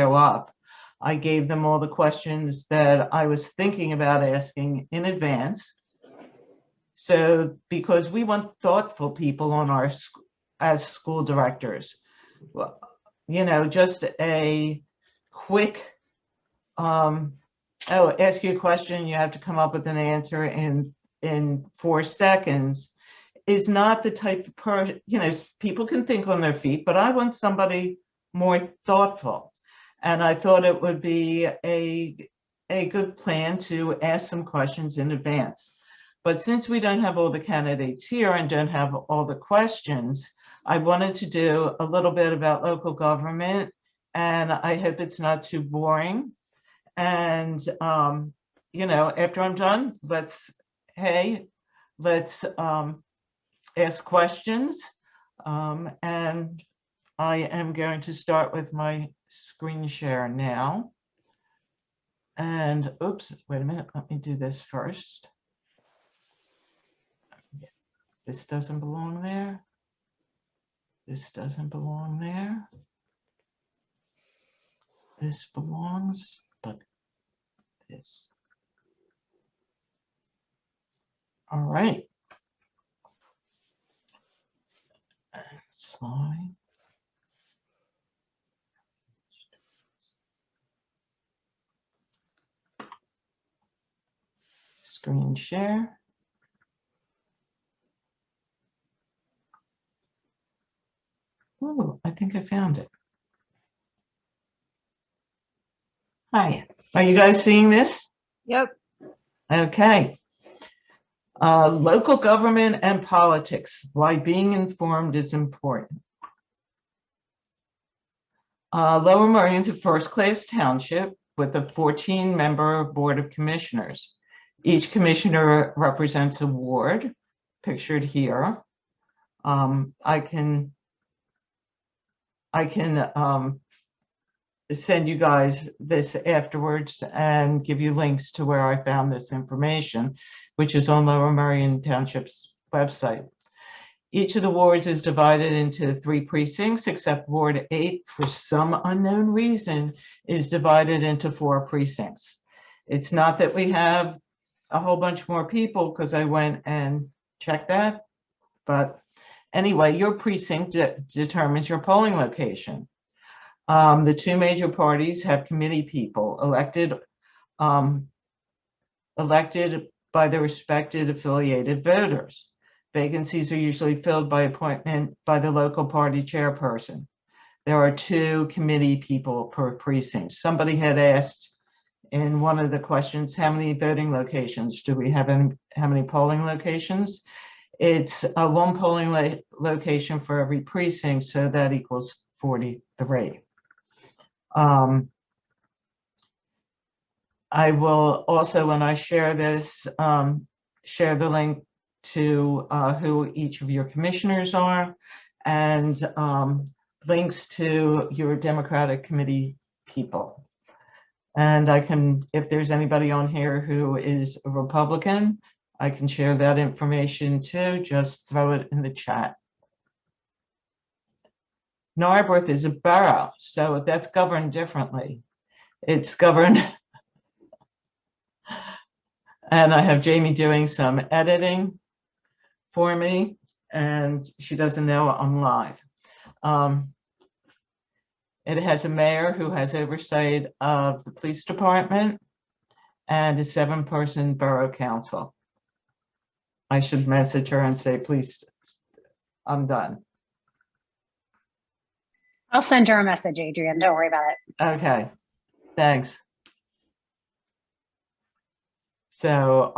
show up, I gave them all the questions that I was thinking about asking in advance. So, because we want thoughtful people on our as school directors, well, you know, just a quick, ask you a question, you have to come up with an answer in 4 seconds is not the type of person, you know, people can think on their feet, but I want somebody more thoughtful. And I thought it would be a good plan to ask some questions in advance. But since we don't have all the candidates here and don't have all the questions, I wanted to do a little bit about local government, and I hope it's not too boring. And, you know, after I'm done, let's ask questions. And I am going to start with my screen share now. And oops, wait a minute, let me do this first. This doesn't belong there. This doesn't belong there. This belongs, but this. All right. Slide. Screen share. Oh, I think I found it. Hi, are you guys seeing this? Yep. Okay. Local government and politics, why being informed is important. Lower Merion is a first-class township with a 14-member board of commissioners. Each commissioner represents a ward, pictured here. I can send you guys this afterwards and give you links to where I found this information, which is on Lower Merion Township's website. Each of the wards is divided into 3 precincts, except Ward 8, for some unknown reason, is divided into 4 precincts. It's not that we have a whole bunch more people, because I went and checked that, but anyway, your precinct determines your polling location. The 2 major parties have committee people elected by the respected affiliated voters. Vacancies are usually filled by appointment by the local party chairperson. There are 2 committee people per precinct. Somebody had asked in one of the questions, how many voting locations do we have, and how many polling locations? It's 1 polling location for every precinct, so that equals 43. I will also, when I share this, share the link to who each of your commissioners are, and links to your Democratic Committee people. And I can, if there's anybody on here who is a Republican, I can share that information too. Just throw it in the chat. Narberth is a borough, so that's governed differently. It's governed, and I have Jamie doing some editing for me, and she doesn't know I'm live. It has a mayor who has oversight of the police department and a 7-person borough council. I should message her and say, please, I'm done. I'll send her a message, Adrienne. Don't worry about it. Okay, thanks. So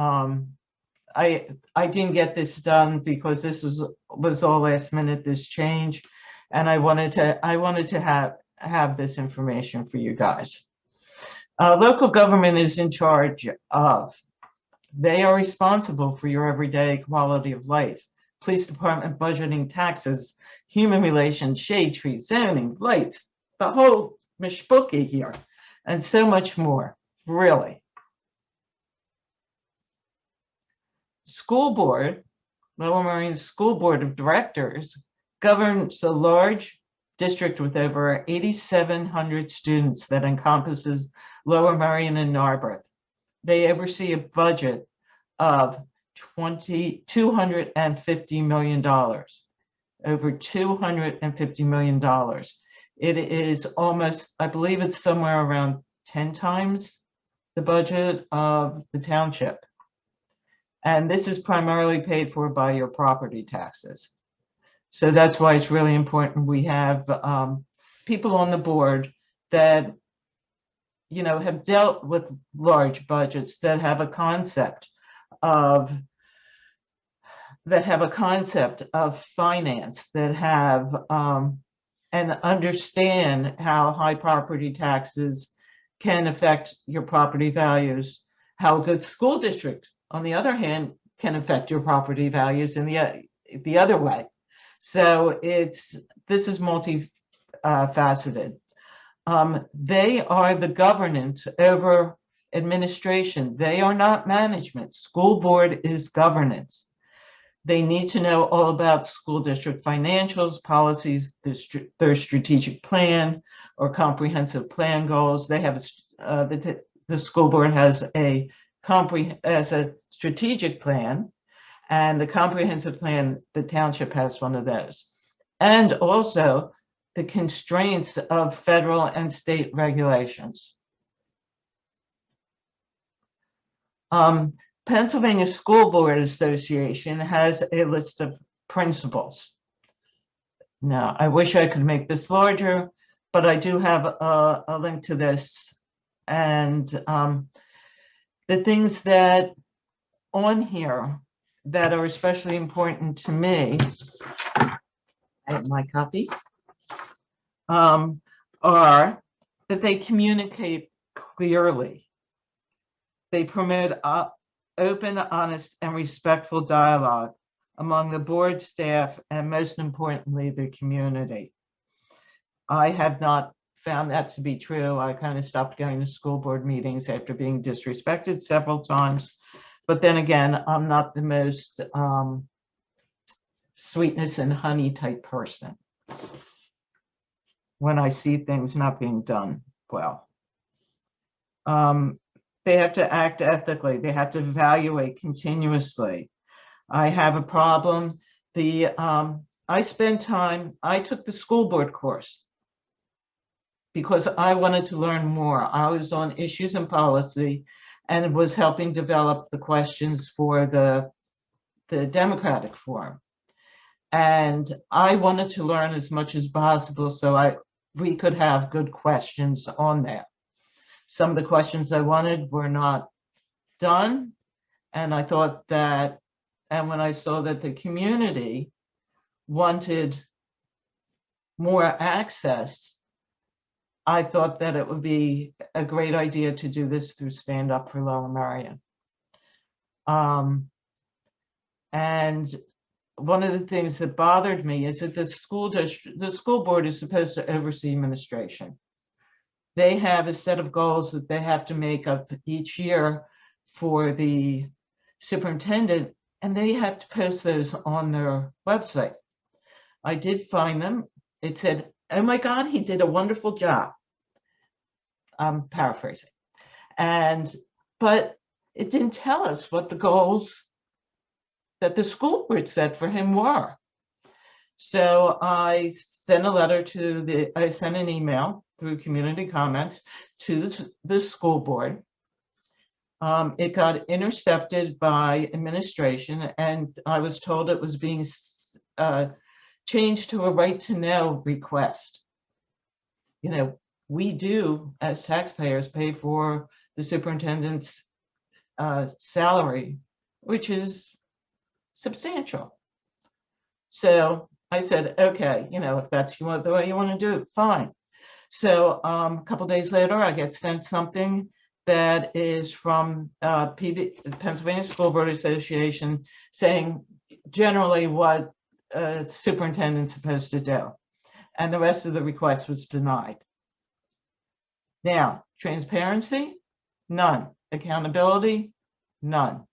I didn't get this done because this was all last minute, this change, and I wanted to have this information for you guys. Local government is in charge of. They are responsible for your everyday quality of life. Police department budgeting, taxes, human relations, shade tree, zoning, lights, the whole mishpuki here, and so much more, really. School board, Lower Merion School Board of Directors, governs a large district with over 8,700 students that encompasses Lower Merion and Narberth. They oversee a budget of $250 million, over $250 million. It is almost, I believe it's somewhere around 10 times the budget of the township. And this is primarily paid for by your property taxes. So that's why it's really important we have people on the board that, you know, have dealt with large budgets, that have a concept of finance, that have and understand how high property taxes can affect your property values, how a good school district, on the other hand, can affect your property values in the other way. So this is multifaceted. They are the governance over administration. They are not management. School board is governance. They need to know all about school district financials, policies, their strategic plan or comprehensive plan goals. They have the school board has a strategic plan, and the comprehensive plan, the township has one of those. And also the constraints of federal and state regulations. Pennsylvania School Board Association has a list of principles. Now, I wish I could make this larger, but I do have a link to this. And the things that on here that are especially important to me, I have my copy, are that they communicate clearly. They promote open, honest, and respectful dialogue among the board staff and, most importantly, the community. I have not found that to be true. I kind of stopped going to school board meetings after being disrespected several times. But then again, I'm not the most sweetness and honey type person when I see things not being done well. They have to act ethically. They have to evaluate continuously. I have a problem. I took the school board course because I wanted to learn more. I was on issues and policy and was helping develop the questions for the Democratic Forum. And I wanted to learn as much as possible so we could have good questions on there. Some of the questions I wanted were not done. And I thought that, and when I saw that the community wanted more access, I thought that it would be a great idea to do this through Stand Up for Lower Merion. And one of the things that bothered me is that the school board is supposed to oversee administration. They have a set of goals that they have to make up each year for the superintendent, and they have to post those on their website. I did find them. It said, "Oh my God, he did a wonderful job." I'm paraphrasing. But it didn't tell us what the goals that the school board set for him were. So I sent an email through community comments to the school board. It got intercepted by administration, and I was told it was being changed to a right to know request. You know, we do, as taxpayers, pay for the superintendent's salary, which is substantial. So I said, okay, you know, if that's the way you want to do it, fine. So a couple days later, I get sent something that is from Pennsylvania School Board Association saying generally what a superintendent's supposed to do. And the rest of the request was denied. Now, transparency, none. Accountability, none.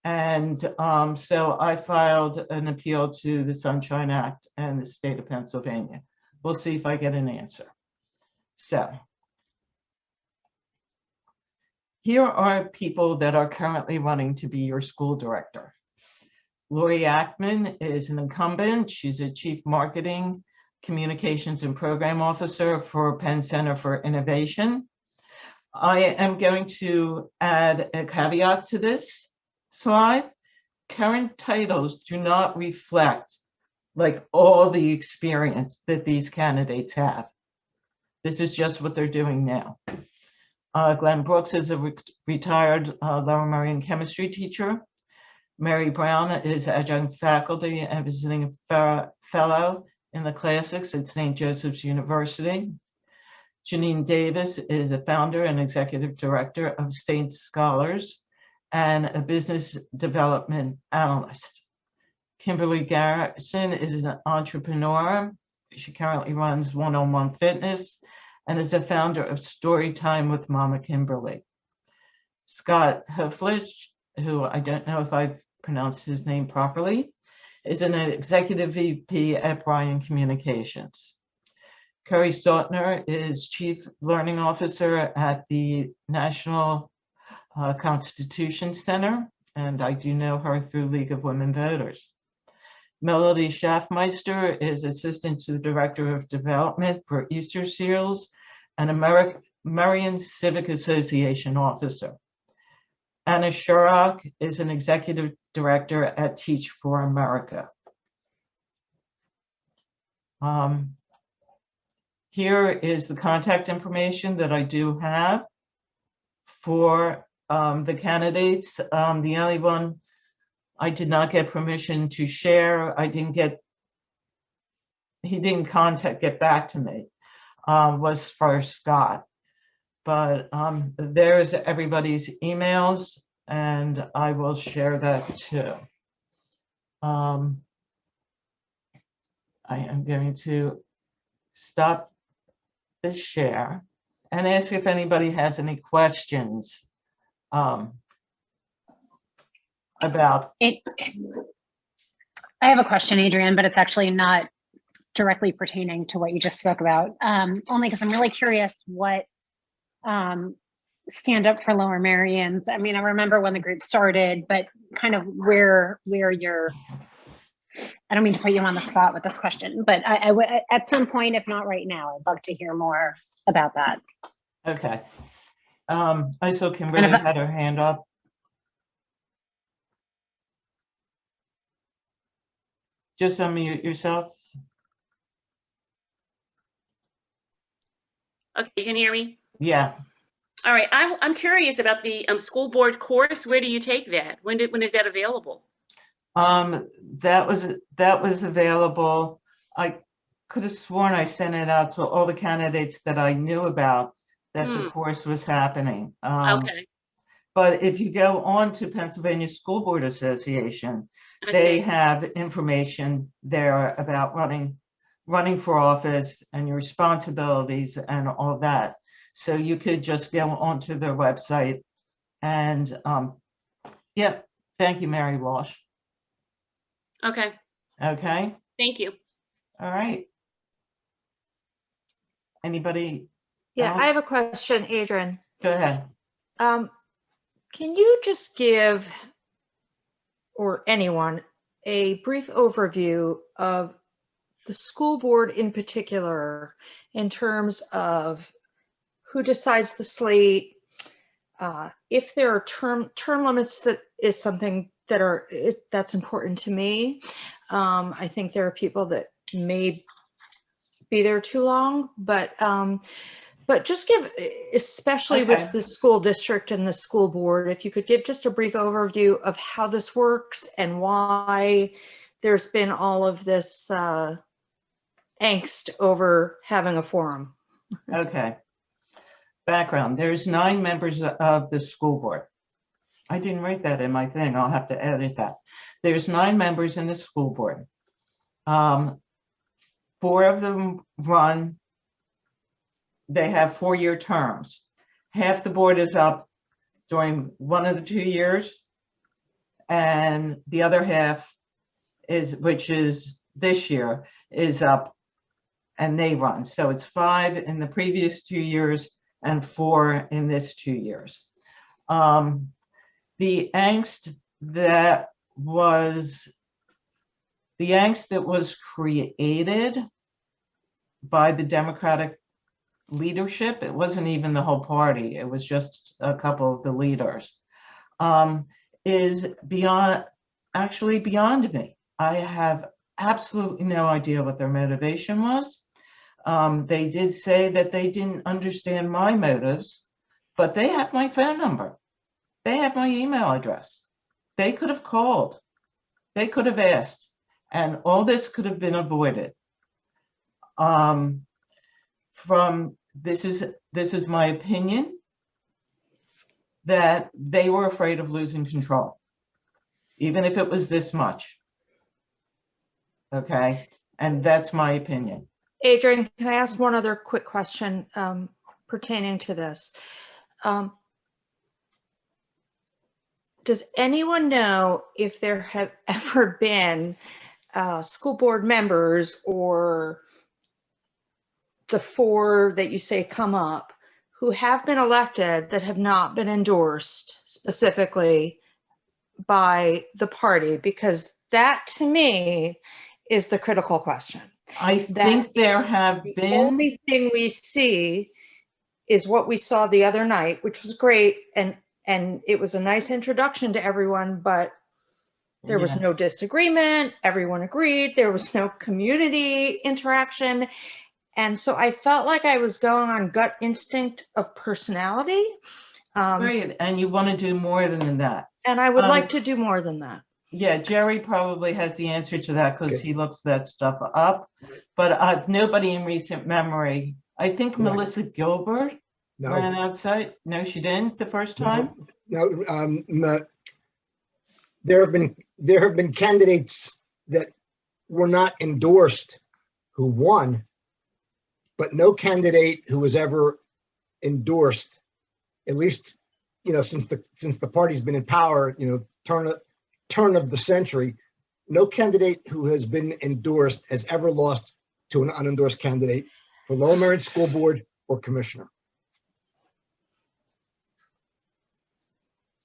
And so I filed an appeal to the Sunshine Act and the state of Pennsylvania. We'll see if I get an answer. So here are people that are currently running to be your school director. Lori Ackman is an incumbent. She's a chief marketing, communications, and program officer for Penn Center for Innovation. I am going to add a caveat to this slide. Current titles do not reflect like all the experience that these candidates have. This is just what they're doing now. Glenn Brooks is a retired Lower Merion chemistry teacher. Mary Brown is adjunct faculty and visiting fellow in the classics at St. Joseph's University. Janine Davis is a founder and executive director of State Scholars and a business development analyst. Kimberly Garrison is an entrepreneur. She currently runs One-on-One Fitness and is a founder of Storytime with Mama Kimberly. Scott Hoflich, who I don't know if I've pronounced his name properly, is an executive VP at Bryan Communications. Curry Sautner is Chief Learning Officer at the National Constitution Center, and I do know her through League of Women Voters. Melody Schaffmeister is Assistant to the Director of Development for Easter Seals and Merion Civic Association Officer. Anna Shurock is an Executive Director at Teach for America. Here is the contact information that I do have for the candidates. The only one I did not get permission to share, he didn't get back to me, was for Scott. But there's everybody's emails, and I will share that too. I am going to stop this share and ask if anybody has any questions about it. I have a question, Adrienne, but it's actually not directly pertaining to what you just spoke about. Only because I'm really curious what Stand Up for Lower Merions. I mean, I remember when the group started, but kind of where you're. I don't mean to put you on the spot with this question, but I would at some point, if not right now, I'd love to hear more about that. Okay. I saw Kimberly had her hand up. Just unmute yourself. Okay, you can hear me? Yeah. All right, I'm curious about the school board course. Where do you take that? When is that available? That was available. I could have sworn I sent it out to all the candidates that I knew about that the course was happening. Okay. But if you go on to Pennsylvania School Board Association, they have information there about running for office and your responsibilities and all that. So you could just go onto their website and yeah, thank you, Mary Walsh. Okay. Okay. Thank you. All right. Anybody? Yeah, else? I have a question, Adrienne. Go ahead. Can you just give, or anyone, a brief overview of the school board in particular in terms of who decides the slate, if there are term limits? That is something that's important to me. I think there are people that may be there too long, but just give, especially with the school district and the school board, if you could give just a brief overview of how this works and why there's been all of this angst over having a forum. Okay. Background, there's 9 members of the school board. I didn't write that in my thing. I'll have to edit that. There's 9 members in the school board. 4 of them run. They have 4-year terms. Half the board is up during one of the 2 years, and the other half which is this year, is up and they run. So it's 5 in the previous 2 years and 4 in this 2 years. The angst that was created by the Democratic leadership, it wasn't even the whole party, it was just a couple of the leaders, is actually beyond me. I have absolutely no idea what their motivation was. They did say that they didn't understand my motives, but they have my phone number. They have my email address. They could have called. They could have asked, and all this could have been avoided. This is my opinion, that they were afraid of losing control, even if it was this much. Okay, and that's my opinion. Adrian, can I ask one other quick question pertaining to this? Does anyone know if there have ever been school board members, or the 4 that you say come up, who have been elected that have not been endorsed specifically by the party? Because that, to me, is the critical question. I think there have The been. only thing we see is what we saw the other night, which was great, and it was a nice introduction to everyone, but there was no disagreement. Everyone agreed. There was no community interaction. And so I felt like I was going on gut instinct of personality. Right, and you want to do more than that. And I would like to do more than that. Yeah, Jerry probably has the answer to that because he looks that stuff up. But nobody in recent memory. I think Melissa Gilbert ran outside. No, she didn't the first time. No, there have been candidates that were not endorsed who won, but no candidate who was ever endorsed, at least since the party's been in power, turn of the century, no candidate who has been endorsed has ever lost to an unendorsed candidate for Lower Merion School Board or Commissioner.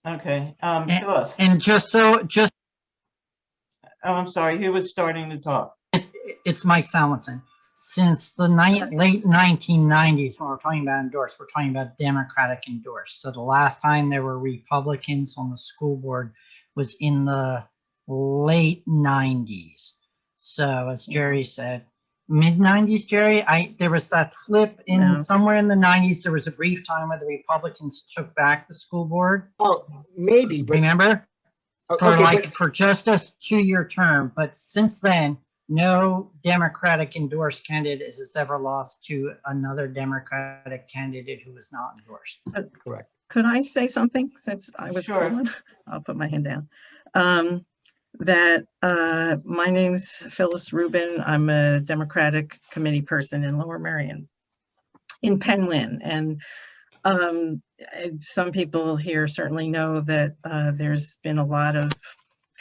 Okay, Phyllis. And just Oh, I'm sorry, who was starting to talk? it's Mike Samuelson. Since the late 1990s, when we're talking about endorsed, we're talking about Democratic endorsed. So the last time there were Republicans on the school board was in the late 90s. So as Jerry said, mid 90s, Jerry, there was that flip in somewhere in the 90s. There was a brief time where the Republicans took back the school board. Oh, maybe, but remember? For just a 2-year term. But since then, no Democratic endorsed candidate has ever lost to another Democratic candidate who was not endorsed. Correct. Could I say something since I was Sure. I'll put my hand down. My name's Phyllis Rubin. I'm a Democratic committee person in Lower Merion in Penwyn. And some people here certainly know that there's been a lot of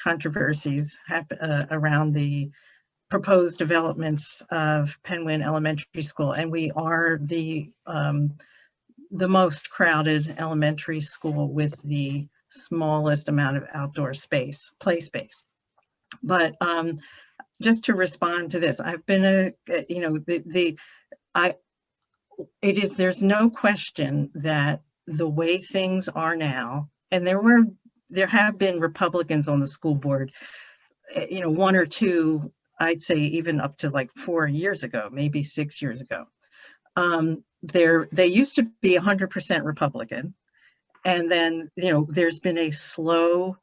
controversies around the proposed developments of Penwyn Elementary School. And we are the most crowded elementary school with the smallest amount of outdoor space, play space. But just to respond to this, I've been there's no question that the way things are now, and there have been Republicans on the school board, 1 or 2, I'd say even up to like 4 years ago, maybe 6 years ago. They used to be 100% Republican. And then, there's been a slow,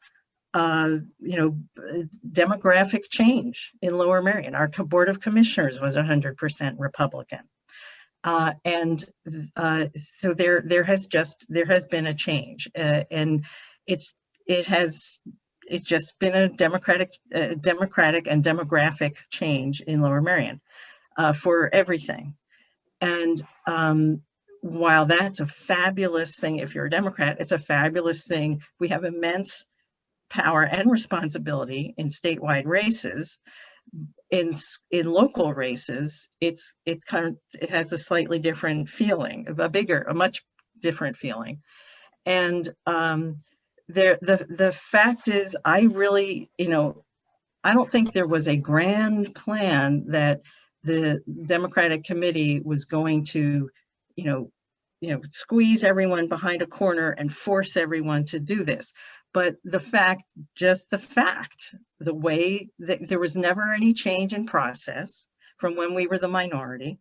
demographic change in Lower Merion. Our Board of Commissioners was 100% Republican. So there has been a change, and it's just been a democratic and demographic change in Lower Merion for everything. And while that's a fabulous thing, if you're a Democrat, it's a fabulous thing. We have immense power and responsibility in statewide races. In local races, it has a slightly different feeling, a much different feeling. And the fact is, I really, I don't think there was a grand plan that the Democratic Committee was going to, squeeze everyone behind a corner and force everyone to do this. But the way that there was never any change in process from when we were the minority.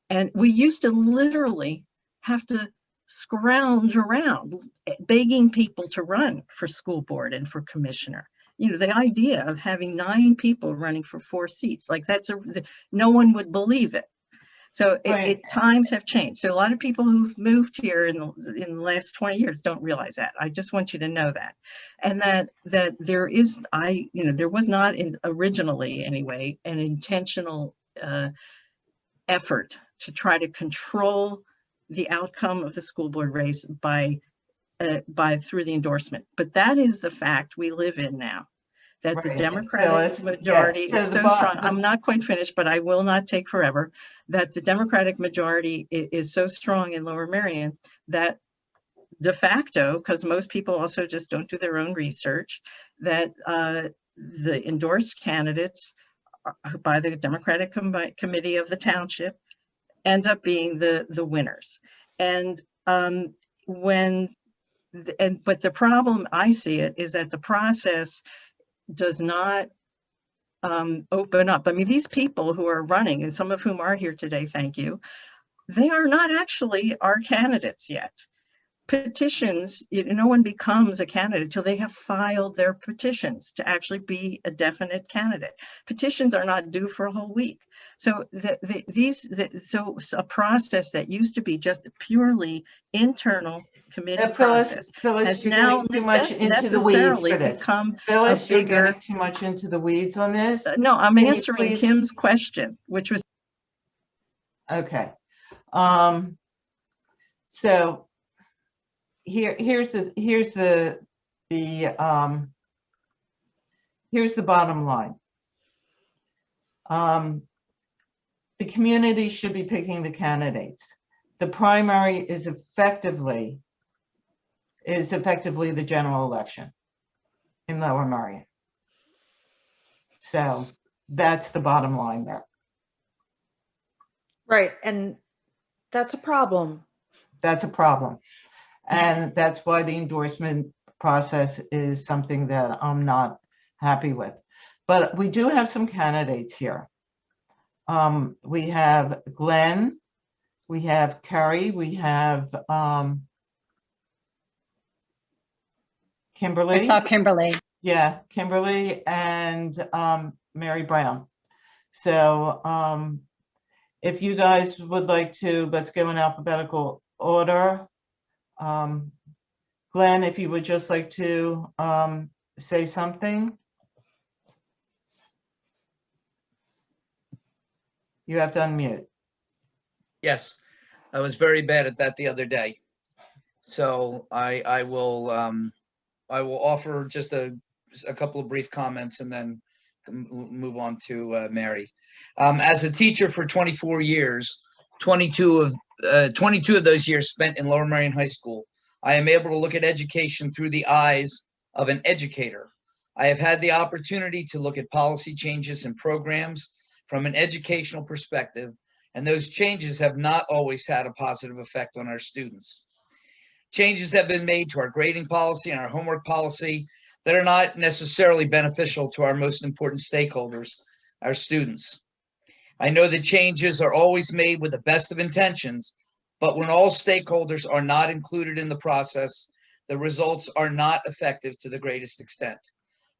And we used to literally have to scrounge around begging people to run for school board and for commissioner. The idea of having 9 people running for 4 seats, like no one would believe it. So times have changed. So a lot of people who've moved here in the last 20 years don't realize that. I just want you to know that. And that there is, there was not originally anyway, an intentional effort to try to control the outcome of the school board race through the endorsement. But that is the fact we live in now. That the Democratic majority is so strong. I'm not quite finished, but I will not take forever. That the Democratic majority is so strong in Lower Merion that de facto, because most people also just don't do their own research, that the endorsed candidates by the Democratic Committee of the Township end up being the winners. And but the problem I see it is that the process does not open up. I mean, these people who are running, and some of whom are here today, thank you, they are not actually our candidates yet. Petitions, no one becomes a candidate until they have filed their petitions to actually be a definite candidate. Petitions are not due for a whole week. So so a process that used to be just a purely internal committee process has now necessarily become a bigger. You're getting too much into the weeds on this. No, I'm answering Kim's question, which was okay. So here's the bottom line. The community should be picking the candidates. The primary is effectively the general election in Lower Merion. So that's the bottom line there. Right, and that's a problem. That's a problem. And that's why the endorsement process is something that I'm not happy with. But we do have some candidates here. We have Glenn, we have Carrie, we have Kimberly. I saw Kimberly. Yeah, Kimberly and Mary Brown. So if you guys would like to, let's go in alphabetical order. Glenn, if you would just like to say something. You have to unmute. Yes, I was very bad at that the other day. So I will offer just a couple of brief comments and then move on to Mary. As a teacher for 24 years, 22 of those years spent in Lower Merion High School, I am able to look at education through the eyes of an educator. I have had the opportunity to look at policy changes and programs from an educational perspective, and those changes have not always had a positive effect on our students. Changes have been made to our grading policy and our homework policy that are not necessarily beneficial to our most important stakeholders, our students. I know that changes are always made with the best of intentions, but when all stakeholders are not included in the process, the results are not effective to the greatest extent.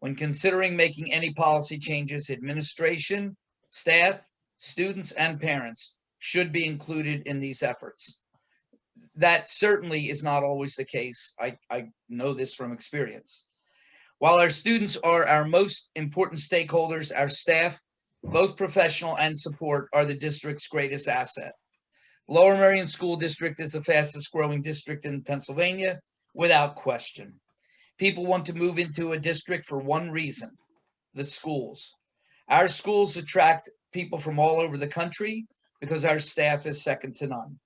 When considering making any policy changes, administration, staff, students, and parents should be included in these efforts. That certainly is not always the case. I know this from experience. While our students are our most important stakeholders, our staff, both professional and support, are the district's greatest asset. Lower Merion School District is the fastest growing district in Pennsylvania, without question. People want to move into a district for one reason: the schools. Our schools attract people from all over the country because our staff is second to none.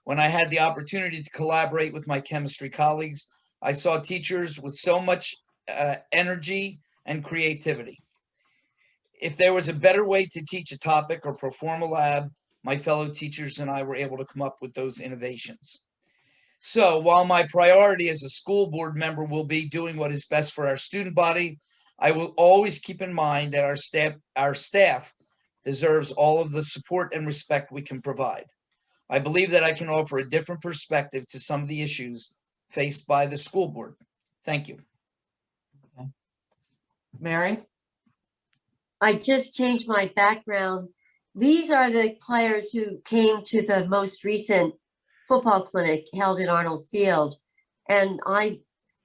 When I had the opportunity to collaborate with my chemistry colleagues, I saw teachers with so much energy and creativity. If there was a better way to teach a topic or perform a lab, my fellow teachers and I were able to come up with those innovations. So while my priority as a school board member will be doing what is best for our student body, I will always keep in mind that our staff deserves all of the support and respect we can provide. I believe that I can offer a different perspective to some of the issues faced by the school board. Thank you. Okay. Mary? I just changed my background. These are the players who came to the most recent football clinic held at Arnold Field. And I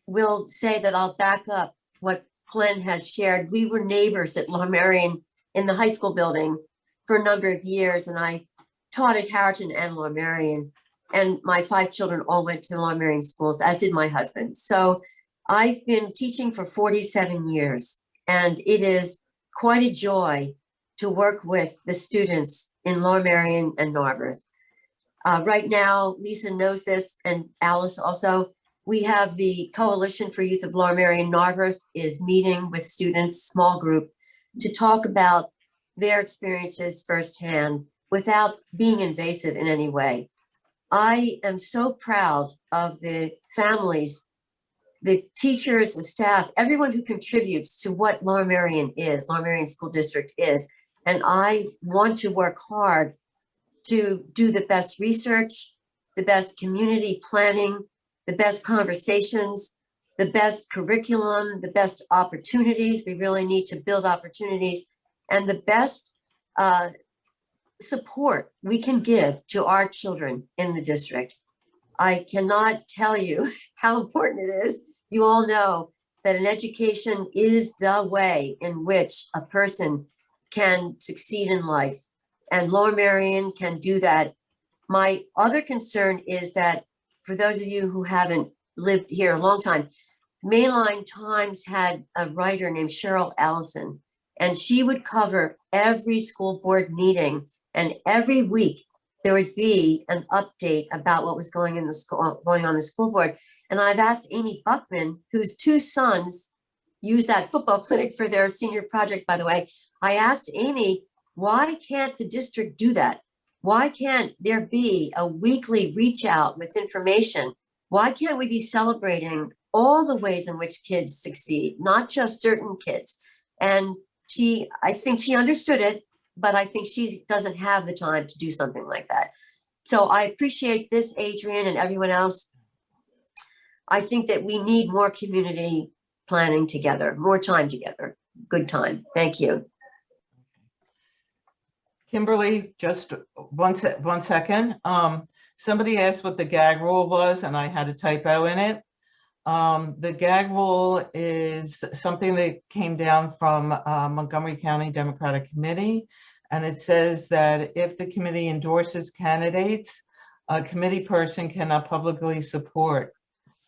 will say that I'll back up what Glenn has shared. We were neighbors at Lower Merion in the high school building for a number of years. And I taught at Harriton and Lower Merion. And my 5 children all went to Lower Merion schools, as did my husband. So I've been teaching for 47 years. And it is quite a joy to work with the students in Lower Merion and Narberth. Right now, Lisa knows this, and Alice also, we have the Coalition for Youth of Lower Merion and Narberth is meeting with students, small group, to talk about their experiences firsthand without being invasive in any way. I am so proud of the families, the teachers, the staff, everyone who contributes to what Lower Merion is, Lower Merion School District is. And I want to work hard to do the best research, the best community planning, the best conversations, the best curriculum, the best opportunities. We really need to build opportunities, and the best support we can give to our children in the district. I cannot tell you how important it is. You all know that an education is the way in which a person can succeed in life, and Lower Merion can do that. My other concern is that for those of you who haven't lived here a long time, Mainline Times had a writer named Cheryl Allison, and she would cover every school board meeting, and every week there would be an update about what was going on the school board. And I've asked Amy Buckman, whose 2 sons use that football clinic for their senior project, by the way. I asked Amy, why can't the district do that? Why can't there be a weekly reach out with information? Why can't we be celebrating all the ways in which kids succeed, not just certain kids? And I think she understood it, but I think she doesn't have the time to do something like that. So I appreciate this, Adrian, and everyone else. I think that we need more community planning together, more time together. Good time. Thank you. Kimberly, just one second. Somebody asked what the gag rule was, and I had a typo in it. The gag rule is something that came down from Montgomery County Democratic Committee, and it says that if the committee endorses candidates, a committee person cannot publicly support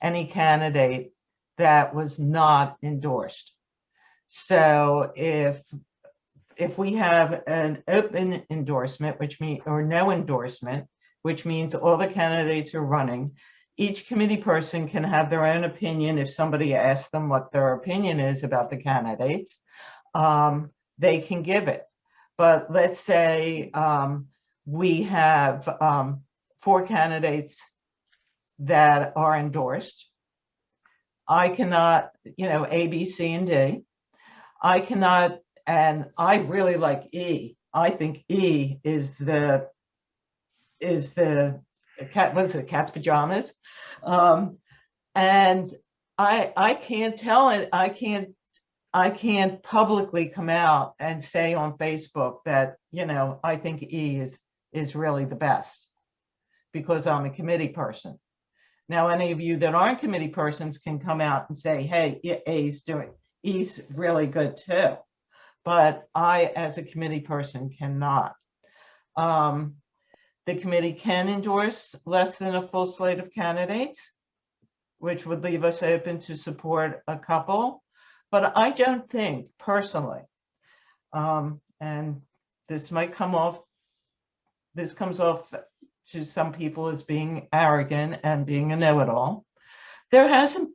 any candidate that was not endorsed. So if we have an open endorsement, which means, or no endorsement, which means all the candidates are running, each committee person can have their own opinion. If somebody asks them what their opinion is about the candidates, they can give it. But let's say we have 4 candidates that are endorsed. I cannot, A, B, C, and D. I cannot, and I really like E. I think E is the cat, what is it, cat's pajamas? And I can't tell it, I can't publicly come out and say on Facebook that, I think E is really the best because I'm a committee person. Now, any of you that aren't committee persons can come out and say, hey, E's really good too. But I, as a committee person, cannot. The committee can endorse less than a full slate of candidates, which would leave us open to support a couple. But I don't think, personally, And this might come off, this comes off to some people as being arrogant and being a know-it-all. There hasn't,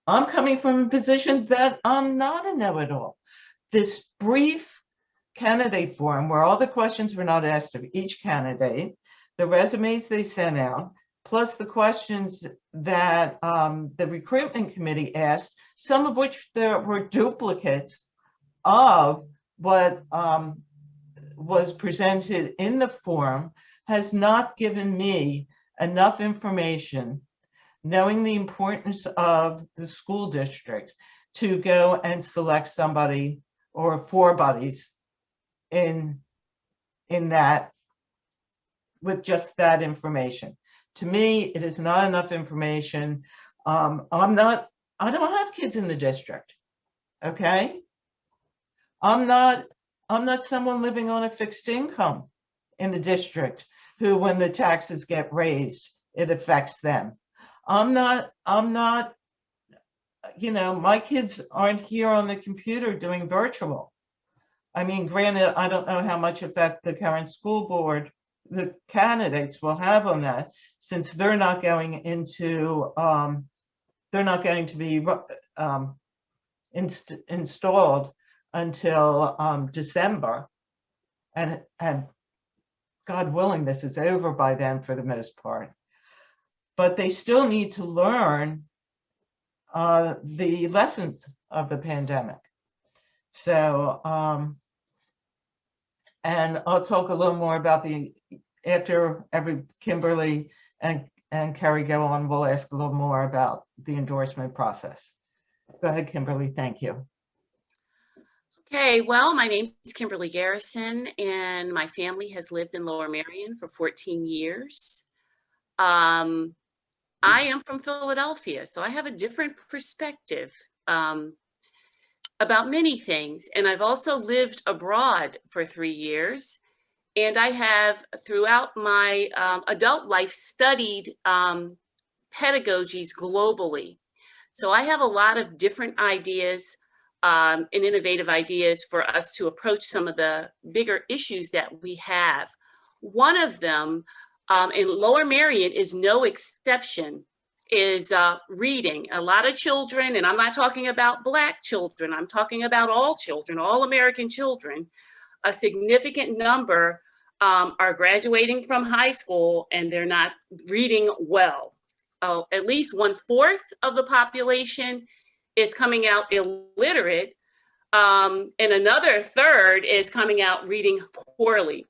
I'm coming from a position that I'm not a know-it-all. This brief candidate forum where all the questions were not asked of each candidate, the resumes they sent out, plus the questions that the recruitment committee asked, some of which there were duplicates of what was presented in the forum, has not given me enough information, knowing the importance of the school district, to go and select somebody or 4 buddies in that, with just that information. To me, it is not enough information. I don't have kids in the district, okay? I'm not someone living on a fixed income in the district who, when the taxes get raised, it affects them. I'm not, you know, my kids aren't here on the computer doing virtual. I mean, granted, I don't know how much effect the current school board, the candidates will have on that, since they're not going into, they're not going to be installed until December. And God willing, this is over by then for the most part. But they still need to learn the lessons of the pandemic. So, and I'll talk a little more about after Kimberly and Kerry go on, we'll ask a little more about the endorsement process. Go ahead, Kimberly, thank you. Okay, well, my name is Kimberly Garrison, and my family has lived in Lower Merion for 14 years. I am from Philadelphia, so I have a different perspective about many things. And I've also lived abroad for 3 years. And I have, throughout my adult life, studied pedagogies globally. So I have a lot of different ideas and innovative ideas for us to approach some of the bigger issues that we have. One of them, in Lower Merion, is no exception, is reading. A lot of children, and I'm not talking about Black children, I'm talking about all children, all American children, a significant number are graduating from high school and they're not reading well. At least 1/4 of the population is coming out illiterate, and another 1/3 is coming out reading poorly.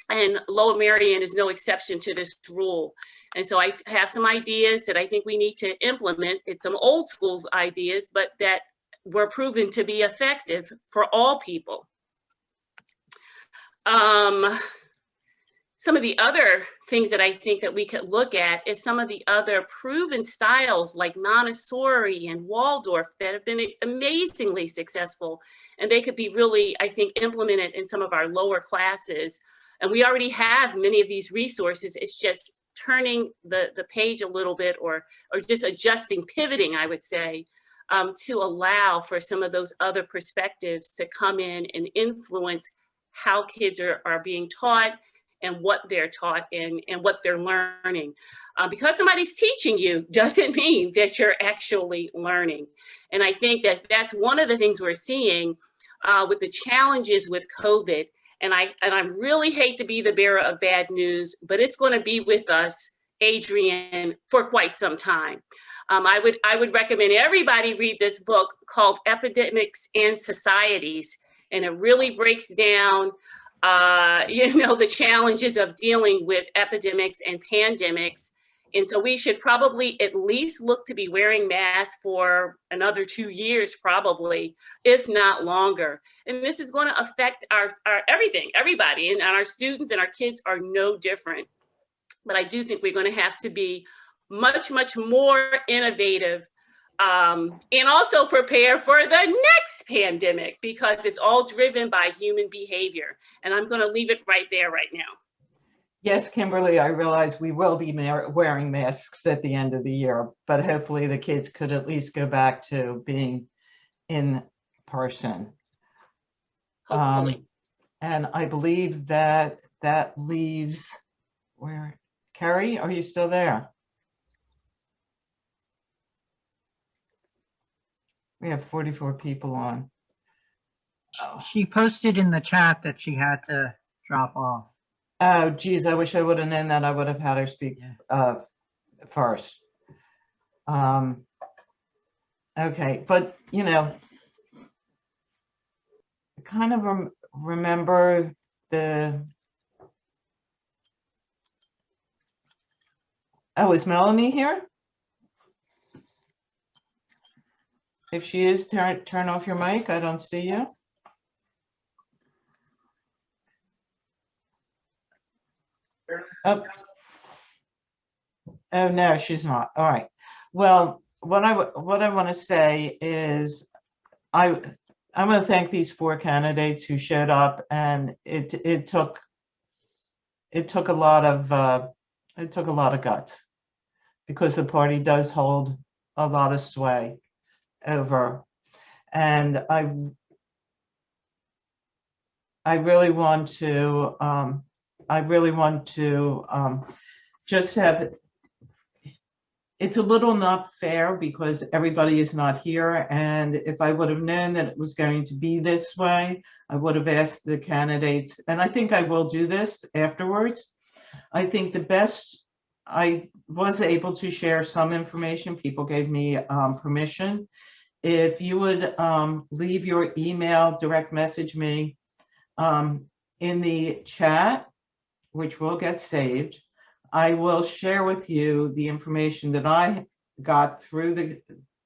And Lower Merion is no exception to this rule. And so I have some ideas that I think we need to implement. It's some old school ideas, but that were proven to be effective for all people. Some of the other things that I think that we could look at is some of the other proven styles like Montessori and Waldorf that have been amazingly successful. And they could be really, I think, implemented in some of our lower classes. And we already have many of these resources. It's just turning the page a little bit, or just adjusting, pivoting, I would say, to allow for some of those other perspectives to come in and influence how kids are being taught and what they're taught and what they're learning. Because somebody's teaching you doesn't mean that you're actually learning. And I think that that's one of the things we're seeing with the challenges with COVID. And I really hate to be the bearer of bad news, but it's going to be with us, Adrienne, for quite some time. I would recommend everybody read this book called Epidemics and Societies. And it really breaks down the challenges of dealing with epidemics and pandemics. And so we should probably at least look to be wearing masks for another 2 years, probably, if not longer. And this is going to affect our everything, everybody, and our students and our kids are no different. But I do think we're going to have to be much, much more innovative and also prepare for the next pandemic, because it's all driven by human behavior. And I'm going to leave it right there right now. Yes, Kimberly, I realize we will be wearing masks at the end of the year, but hopefully the kids could at least go back to being in person. hopefully. And I believe that that leaves, where, Kerry, are you still there? We have 44 people on. Oh. She posted in the chat that she had to drop off. Oh, geez, I wish I would have known that. I would have had her speak first. Okay, but you know, I kind of remember the. Oh, is Melanie here? If she is, turn off your mic. I don't see you. Oh. Oh no, she's not. All right. Well, what I want to say is, I want to thank these 4 candidates who showed up, and it took a lot of guts, because the party does hold a lot of sway over, and I really want to just have. It's a little not fair because everybody is not here, and if I would have known that it was going to be this way, I would have asked the candidates, and I think I will do this afterwards. I think the best, I was able to share some information. People gave me permission. If you would leave your email, direct message me in the chat, which will get saved, I will share with you the information that I got through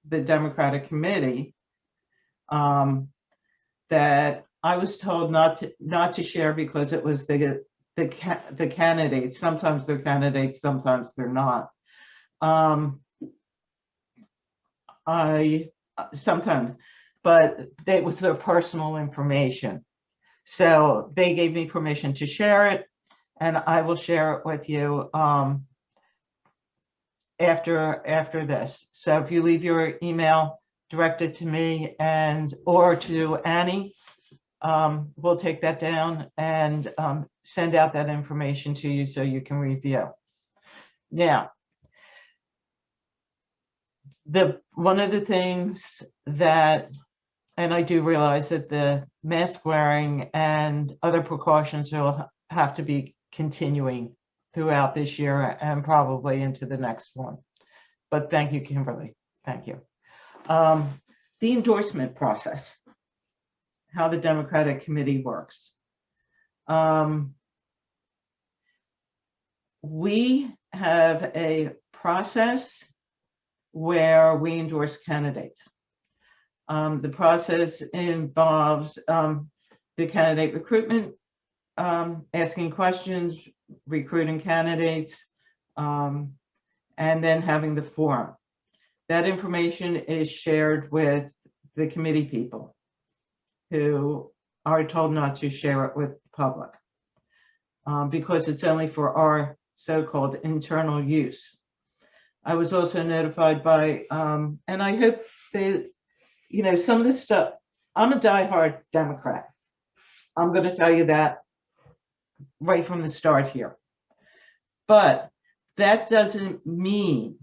the Democratic Committee that I was told not to share because it was the candidates. Sometimes they're candidates, sometimes they're not. Sometimes, but it was their personal information. So they gave me permission to share it, and I will share it with you after this. So if you leave your email, direct it to me or to Annie, we'll take that down and send out that information to you so you can review. Now, one of the things that, and I do realize that the mask wearing and other precautions will have to be continuing throughout this year and probably into the next one. But thank you, Kimberly. Thank you. The endorsement process, how the Democratic Committee works. We have a process where we endorse candidates. The process involves the candidate recruitment, asking questions, recruiting candidates, and then having the forum. That information is shared with the committee people who are told not to share it with the public because it's only for our so-called internal use. I was also notified by, and I hope they, you know, some of this stuff, I'm a diehard Democrat. I'm going to tell you that right from the start here. But that doesn't mean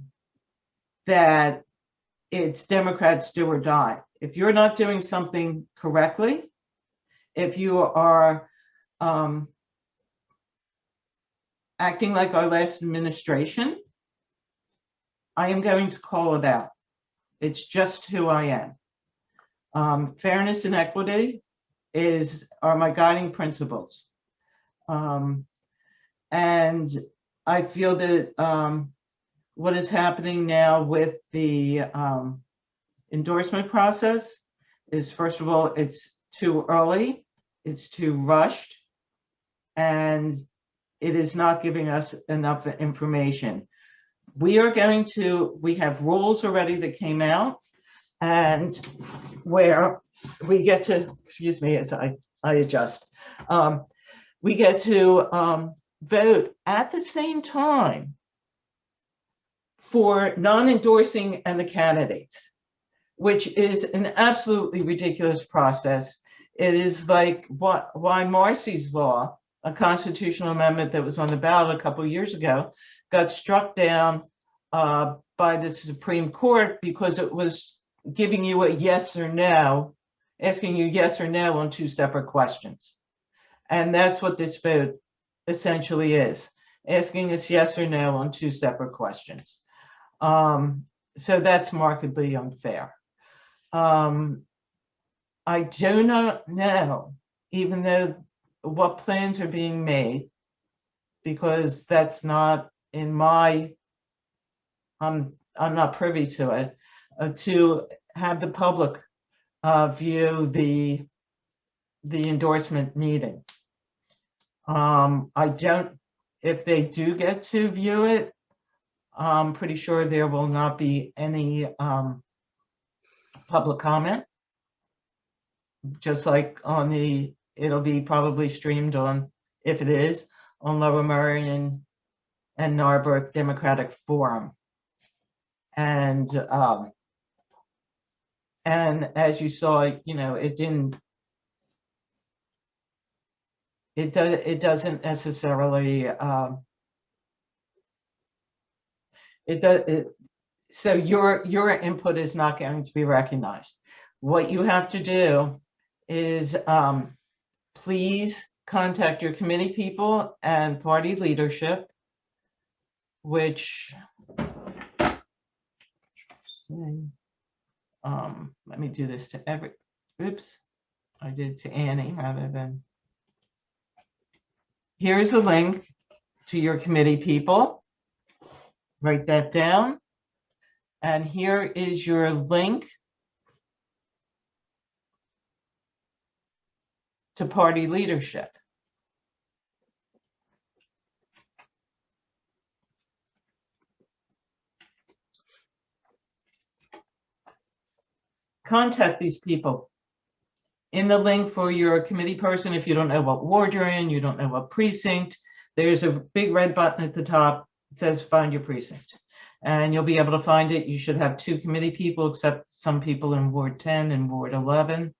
that it's Democrats do or die. If you're not doing something correctly, if you are acting like our last administration, I am going to call it out. It's just who I am. Fairness and equity are my guiding principles. And I feel that what is happening now with the endorsement process is, first of all, it's too early, it's too rushed, and it is not giving us enough information. We have rules already that came out, and where we get to, excuse me as I adjust, we get to vote at the same time for non-endorsing and the candidates, which is an absolutely ridiculous process. It is like why Marcy's law, a constitutional amendment that was on the ballot a couple of years ago, got struck down by the Supreme Court because it was giving you a yes or no, asking you yes or no on two separate questions. And that's what this vote essentially is, asking us yes or no on two separate questions. So that's markedly unfair. I do not know, even though what plans are being made, because that's not in my, I'm not privy to it, to have the public view the endorsement meeting. I don't, if they do get to view it, I'm pretty sure there will not be any public comment. Just like on the, it'll be probably streamed on, if it is, on Lower Merion and Narberth Democratic Forum. And as you saw, you know, it doesn't necessarily, so your input is not going to be recognized. What you have to do is please contact your committee people and party leadership, which, let me do this to every, oops, I did to Annie rather than, here's a link to your committee people. Write that down. And here is your link to party leadership. Contact these people. In the link for your committee person, if you don't know what ward you're in, you don't know what precinct, there's a big red button at the top. It says find your precinct. And you'll be able to find it. You should have 2 committee people, except some people in Ward 10 and Ward 11.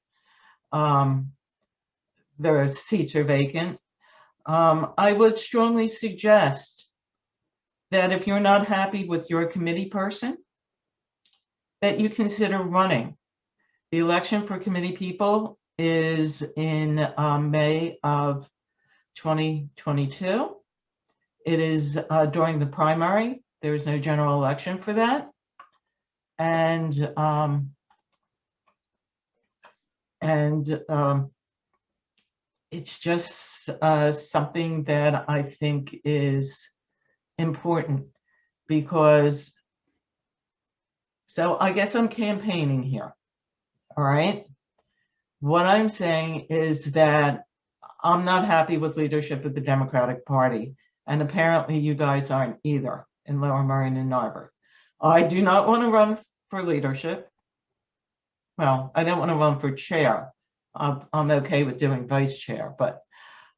Their seats are vacant. I would strongly suggest that if you're not happy with your committee person, that you consider running. The election for committee people is in May of 2022. It is during the primary. There is no general election for that. And it's just something that I think is important because, so I guess I'm campaigning here, all right? What I'm saying is that I'm not happy with leadership of the Democratic Party, and apparently you guys aren't either in Lower Merion and Narberth. I do not want to run for leadership. Well, I don't want to run for chair. I'm okay with doing vice chair, but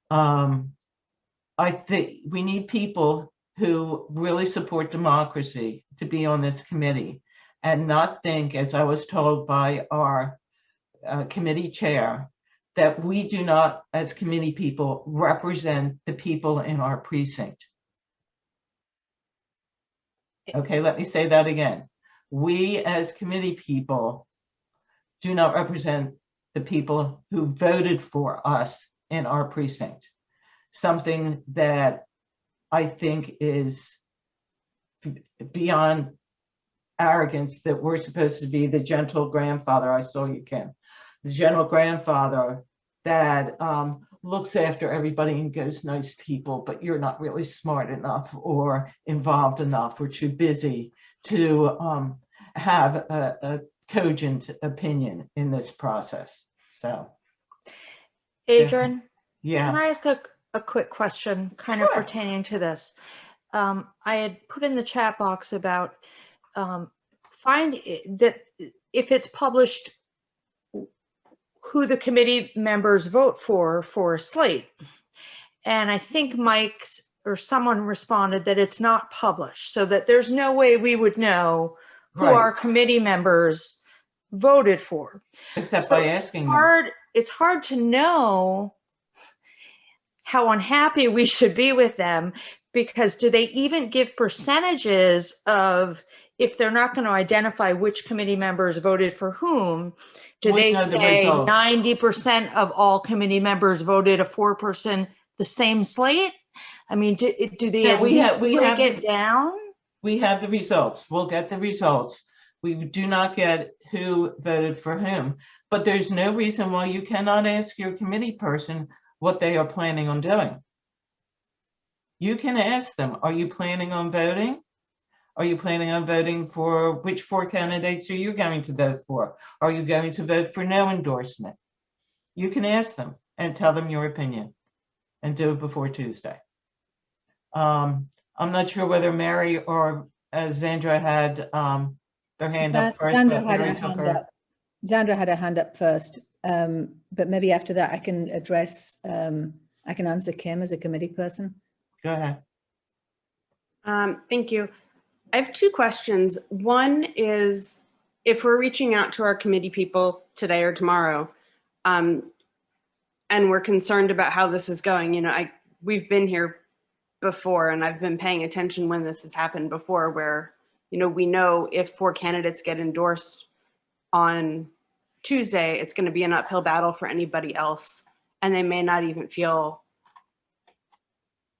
I think we need people who really support democracy to be on this committee and not think, as I was told by our committee chair, that we do not, as committee people, represent the people in our precinct. Okay, let me say that again. We, as committee people, do not represent the people who voted for us in our precinct. Something that I think is beyond arrogance, that we're supposed to be the gentle grandfather. I saw you, Kim. The gentle grandfather that looks after everybody and goes, nice people, but you're not really smart enough or involved enough or too busy to have a cogent opinion in this process. So, Adrian, yeah. can I ask a quick question kind of pertaining to this? I had put in the chat box about find that if it's published, who the committee members vote for a slate. And I think Mike's or someone responded that it's not published, so that there's no way we would know who Right. our committee members voted for. Except So by asking them. part, it's hard to know how unhappy we should be with them, because do they even give percentages of, if they're not going to identify which committee members voted for whom, do We they know the say results. 90% of all committee members voted a 4-person, the same slate? I mean, do they Yeah, at we least have- we break have- it down? We have the results. We'll get the results. We do not get who voted for whom, but there's no reason why you cannot ask your committee person what they are planning on doing. You can ask them, are you planning on voting? Are you planning on voting for which 4 candidates are you going to vote for? Are you going to vote for no endorsement? You can ask them and tell them your opinion and do it before Tuesday. I'm not sure whether Mary or Zandra had their hand up first. Zandra but had Mary her took hand her. up. Zandra had her hand up first, but maybe after that I can address, I can answer Kim as a committee person. Go ahead. Thank you. I have 2 questions. One is, if we're reaching out to our committee people today or tomorrow, and we're concerned about how this is going, you know, we've been here before, and I've been paying attention when this has happened before, where, you know, we know if 4 candidates get endorsed on Tuesday, it's going to be an uphill battle for anybody else, and they may not even feel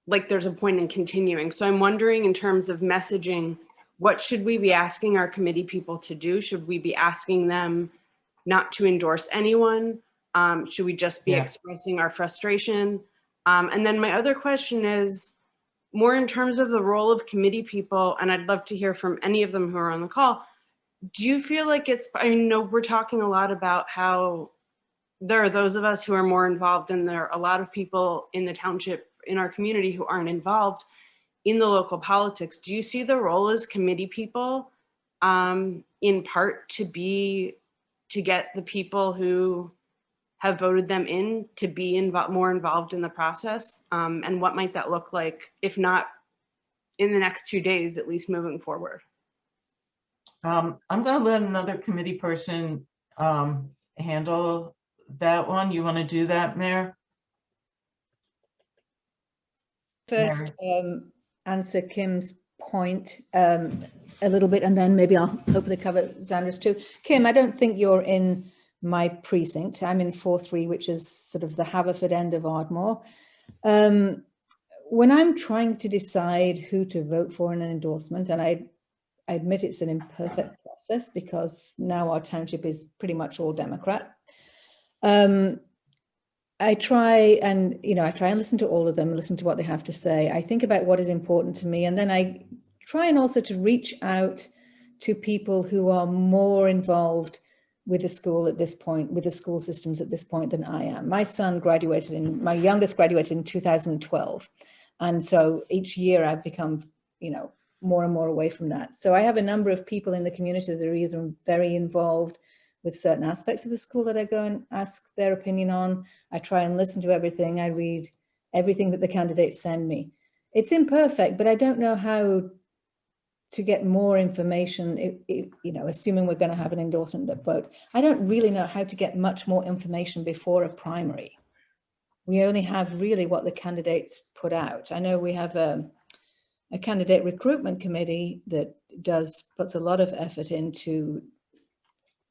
like there's a point in continuing. So I'm wondering, in terms of messaging, what should we be asking our committee people to do? Should we be asking them not to endorse anyone? Should we just be expressing our frustration? And then my other question is more in terms of the role of committee people, and I'd love to hear from any of them who are on the call. Do you feel like it's, I know we're talking a lot about how there are those of us who are more involved, and there are a lot of people in the township, in our community, who aren't involved in the local politics. Do you see the role as committee people in part to get the people who have voted them in to be more involved in the process? And what might that look like, if not in the next 2 days, at least moving forward? I'm going to let another committee person handle that one. You want to do that, Mayor? First, answer Kim's point a little bit, and then maybe I'll hopefully cover Zandra's too. Kim, I don't think you're in my precinct. I'm in 4-3, which is sort of the Haverford end of Ardmore. When I'm trying to decide who to vote for in an endorsement, and I admit it's an imperfect process because now our township is pretty much all Democrat. I try and listen to all of them, listen to what they have to say. I think about what is important to me, and then I try and also to reach out to people who are more involved with the school at this point, with the school systems at this point than I am. My youngest graduated in 2012. And so each year I've become, more and more away from that. So I have a number of people in the community that are either very involved with certain aspects of the school that I go and ask their opinion on. I try and listen to everything. I read everything that the candidates send me. It's imperfect, but I don't know how to get more information, assuming we're going to have an endorsement vote. I don't really know how to get much more information before a primary. We only have really what the candidates put out. I know we have a candidate recruitment committee that puts a lot of effort into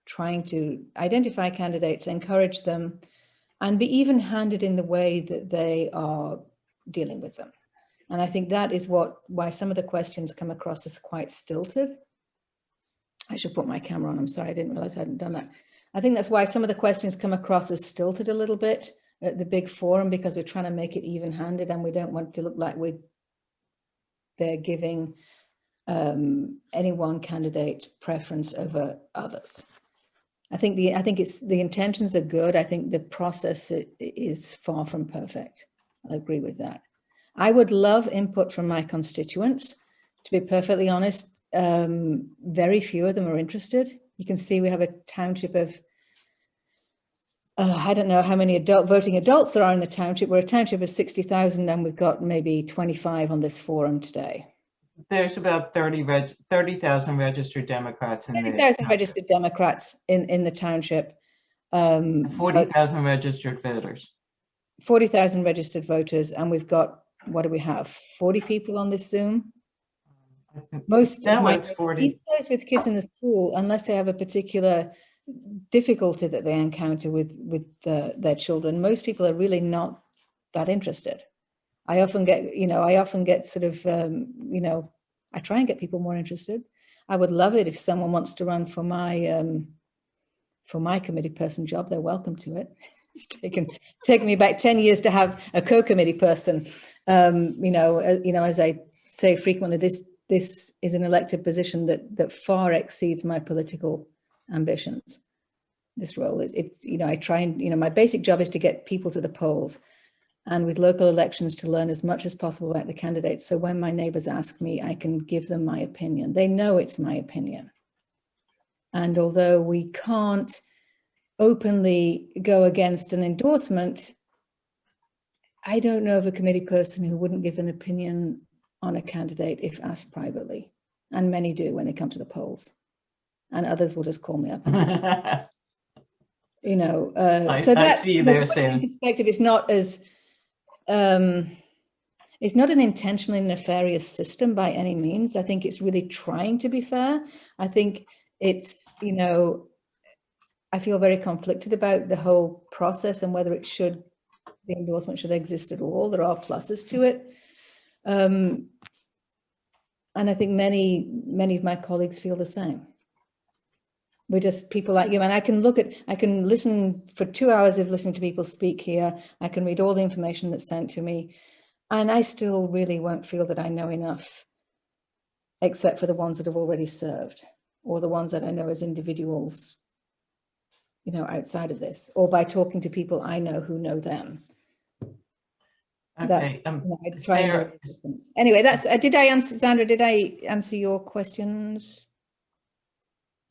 trying to identify candidates, encourage them, and be even-handed in the way that they are dealing with them. And I think that is why some of the questions come across as quite stilted. I should put my camera on. I'm sorry, I didn't realize I hadn't done that. I think that's why some of the questions come across as stilted a little bit at the big forum, because we're trying to make it even-handed and we don't want to look like they're giving any one candidate preference over others. I think the intentions are good. I think the process is far from perfect. I agree with that. I would love input from my constituents. To be perfectly honest, very few of them are interested. You can see we have a township of, I don't know how many voting adults there are in the township. We're a township of 60,000 and we've got maybe 25 on this forum today. There's about 30,000 registered Democrats in 30,000 registered Democrats in the township. But 40,000 registered voters. 40,000 registered voters, and we've got, what do we have, 40 people on this Zoom? I think- Most of No, my, it's 40. even those with kids in the school, unless they have a particular difficulty that they encounter with their children, most people are really not that interested. I often get sort of, I try and get people more interested. I would love it if someone wants to run for my committee person job. They're welcome to it. It's taken me about 10 years to have a co-committee person. As I say frequently, this is an elected position that far exceeds my political ambitions. This role it's I try and, my basic job is to get people to the polls, and with local elections to learn as much as possible about the candidates. So when my neighbors ask me, I can give them my opinion. They know it's my opinion. And although we can't openly go against an endorsement, I don't know of a committee person who wouldn't give an opinion on a candidate if asked privately. And many do when they come to the polls. And others will just call me up. And so that, I see you there, from Sam. my perspective, is not as, it's not an intentionally nefarious system by any means. I think it's really trying to be fair. I think it's, I feel very conflicted about the whole process and whether the endorsement should exist at all. There are pluses to it. And I think many of my colleagues feel the same. We're just people like you, and I can listen for 2 hours of listening to people speak here. I can read all the information that's sent to me, and I still really won't feel that I know enough, except for the ones that have already served, or the ones that I know as individuals, outside of this, or by talking to people I know who know them. Okay. I try and know distance. Anyway, did I answer, Sandra, did I answer your questions?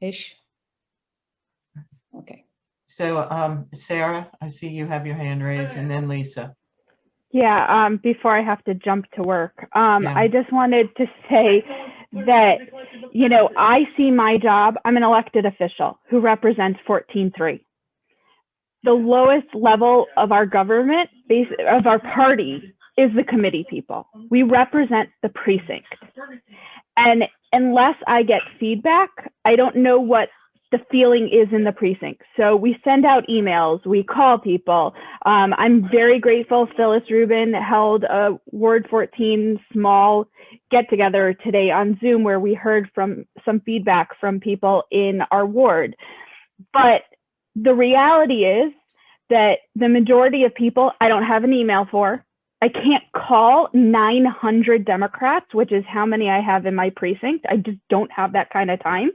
Ish? Okay. So, Sarah, I see you have your hand raised, and then Lisa. Yeah, before I have to jump to work, I just wanted to say that, I see my job, I'm an elected official who represents 14-3. The lowest level of our government, of our party, is the committee people. We represent the precinct. And unless I get feedback, I don't know what the feeling is in the precinct. So we send out emails, we call people. I'm very grateful Phyllis Rubin held a Ward 14 small get together today on Zoom where we heard from some feedback from people in our ward. But the reality is that the majority of people I don't have an email for. I can't call 900 Democrats, which is how many I have in my precinct. I just don't have that kind of time.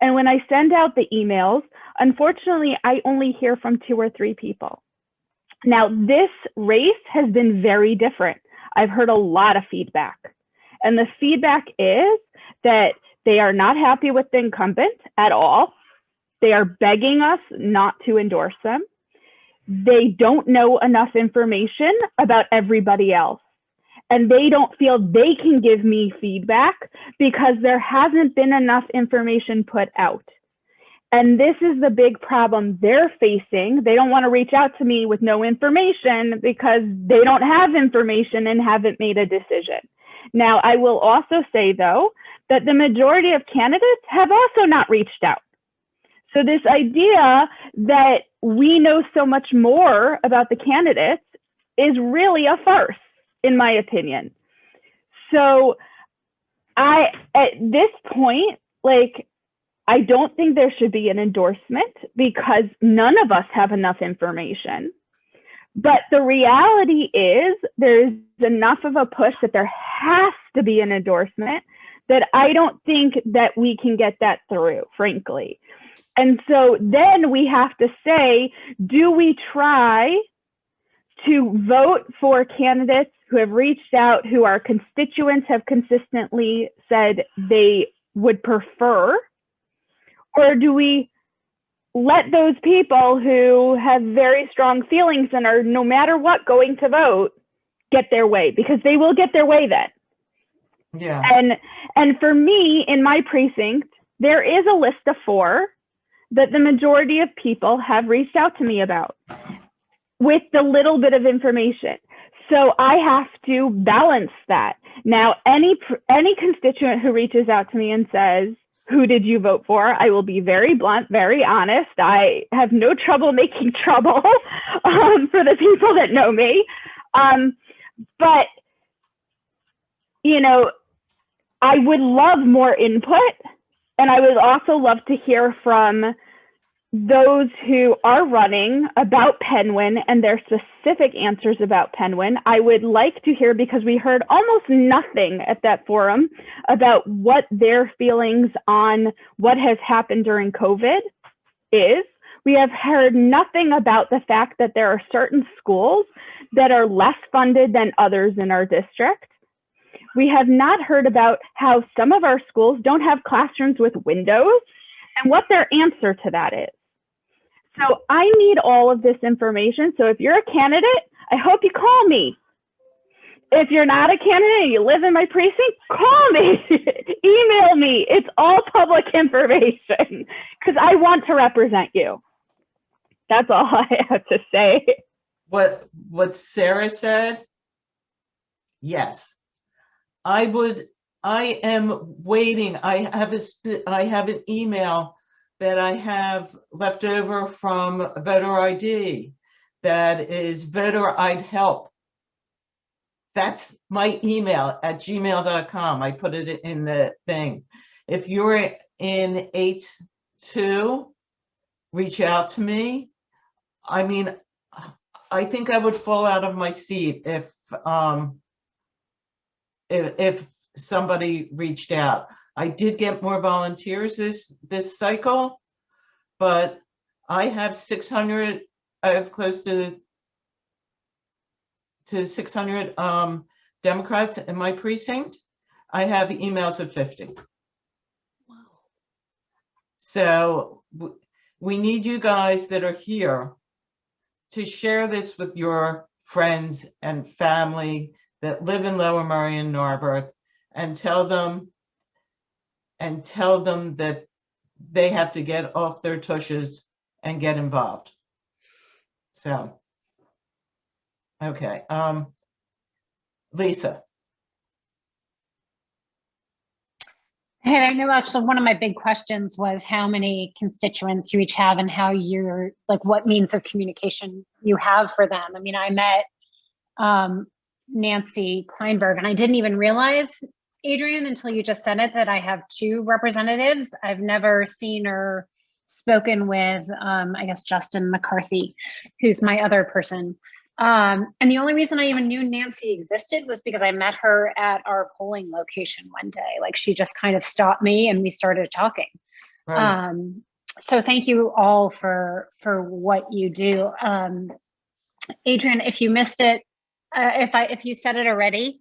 And when I send out the emails, unfortunately, I only hear from 2 or 3 people. Now, this race has been very different. I've heard a lot of feedback. And the feedback is that they are not happy with the incumbent at all. They are begging us not to endorse them. They don't know enough information about everybody else. And they don't feel they can give me feedback because there hasn't been enough information put out. And this is the big problem they're facing. They don't want to reach out to me with no information because they don't have information and haven't made a decision. Now, I will also say, though, that the majority of candidates have also not reached out. So this idea that we know so much more about the candidates is really a farce, in my opinion. So at this point, I don't think there should be an endorsement because none of us have enough information. But the reality is there's enough of a push that there has to be an endorsement that I don't think that we can get that through, frankly. And so then we have to say, do we try to vote for candidates who have reached out, who our constituents have consistently said they would prefer? Or do we let those people who have very strong feelings and are no matter what going to vote get their way? Because they will get their way then. Yeah. And for me, in my precinct, there is a list of 4 that the majority of people have reached out to me about with the little bit of information. So I have to balance that. Now, any constituent who reaches out to me and says, who did you vote for? I will be very blunt, very honest. I have no trouble making trouble for the people that know me. But, you know, I would love more input, and I would also love to hear from those who are running about Penguin and their specific answers about Penguin. I would like to hear, because we heard almost nothing at that forum about what their feelings on what has happened during COVID is. We have heard nothing about the fact that there are certain schools that are less funded than others in our district. We have not heard about how some of our schools don't have classrooms with windows and what their answer to that is. So I need all of this information. So if you're a candidate, I hope you call me. If you're not a candidate and you live in my precinct, call me, email me. It's all public information because I want to represent you. That's all I have to say. What Sarah said, yes. I am waiting. I have an email that I have left over from voter ID that is voter I'd help. That's my email at gmail.com. I put it in the thing. If you're in 8-2, reach out to me. I mean, I think I would fall out of my seat if somebody reached out. I did get more volunteers this cycle, but I have 600. I have close to 600 Democrats in my precinct. I have emails of 50. Wow. So we need you guys that are here to share this with your friends and family that live in Lower Merion and Narberth, and tell them that they have to get off their tushes and get involved. So, okay, Lisa. Hey, I know actually one of my big questions was how many constituents you each have and how you're, like, what means of communication you have for them. I mean, I met Nancy Kleinberg, and I didn't even realize, Adrian, until you just said it, that I have 2 representatives. I've never seen or spoken with, I guess, Justin McCarthy, who's my other person. And the only reason I even knew Nancy existed was because I met her at our polling location one day. Like, she just kind of stopped me and we started talking. Right. So thank you all for what you do. Adrian, if you missed it, if you said it already,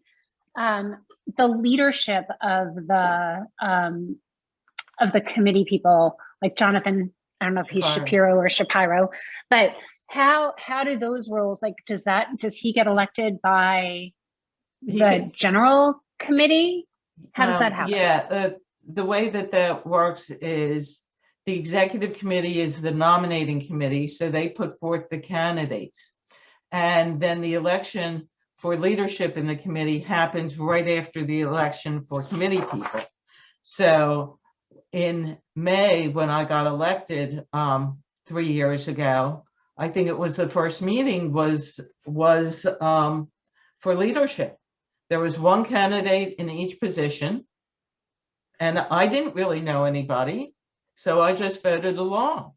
the leadership of the committee people, like Jonathan, I don't know if he's Shapiro or Shapiro, but how do those roles, like, does he get elected by the general committee? How does that happen? Yeah, the way that works is the executive committee is the nominating committee, so they put forth the candidates. And then the election for leadership in the committee happens right after the election for committee people. So in May, when I got elected 3 years ago, I think it was the first meeting was for leadership. There was one candidate in each position, and I didn't really know anybody, so I just voted along.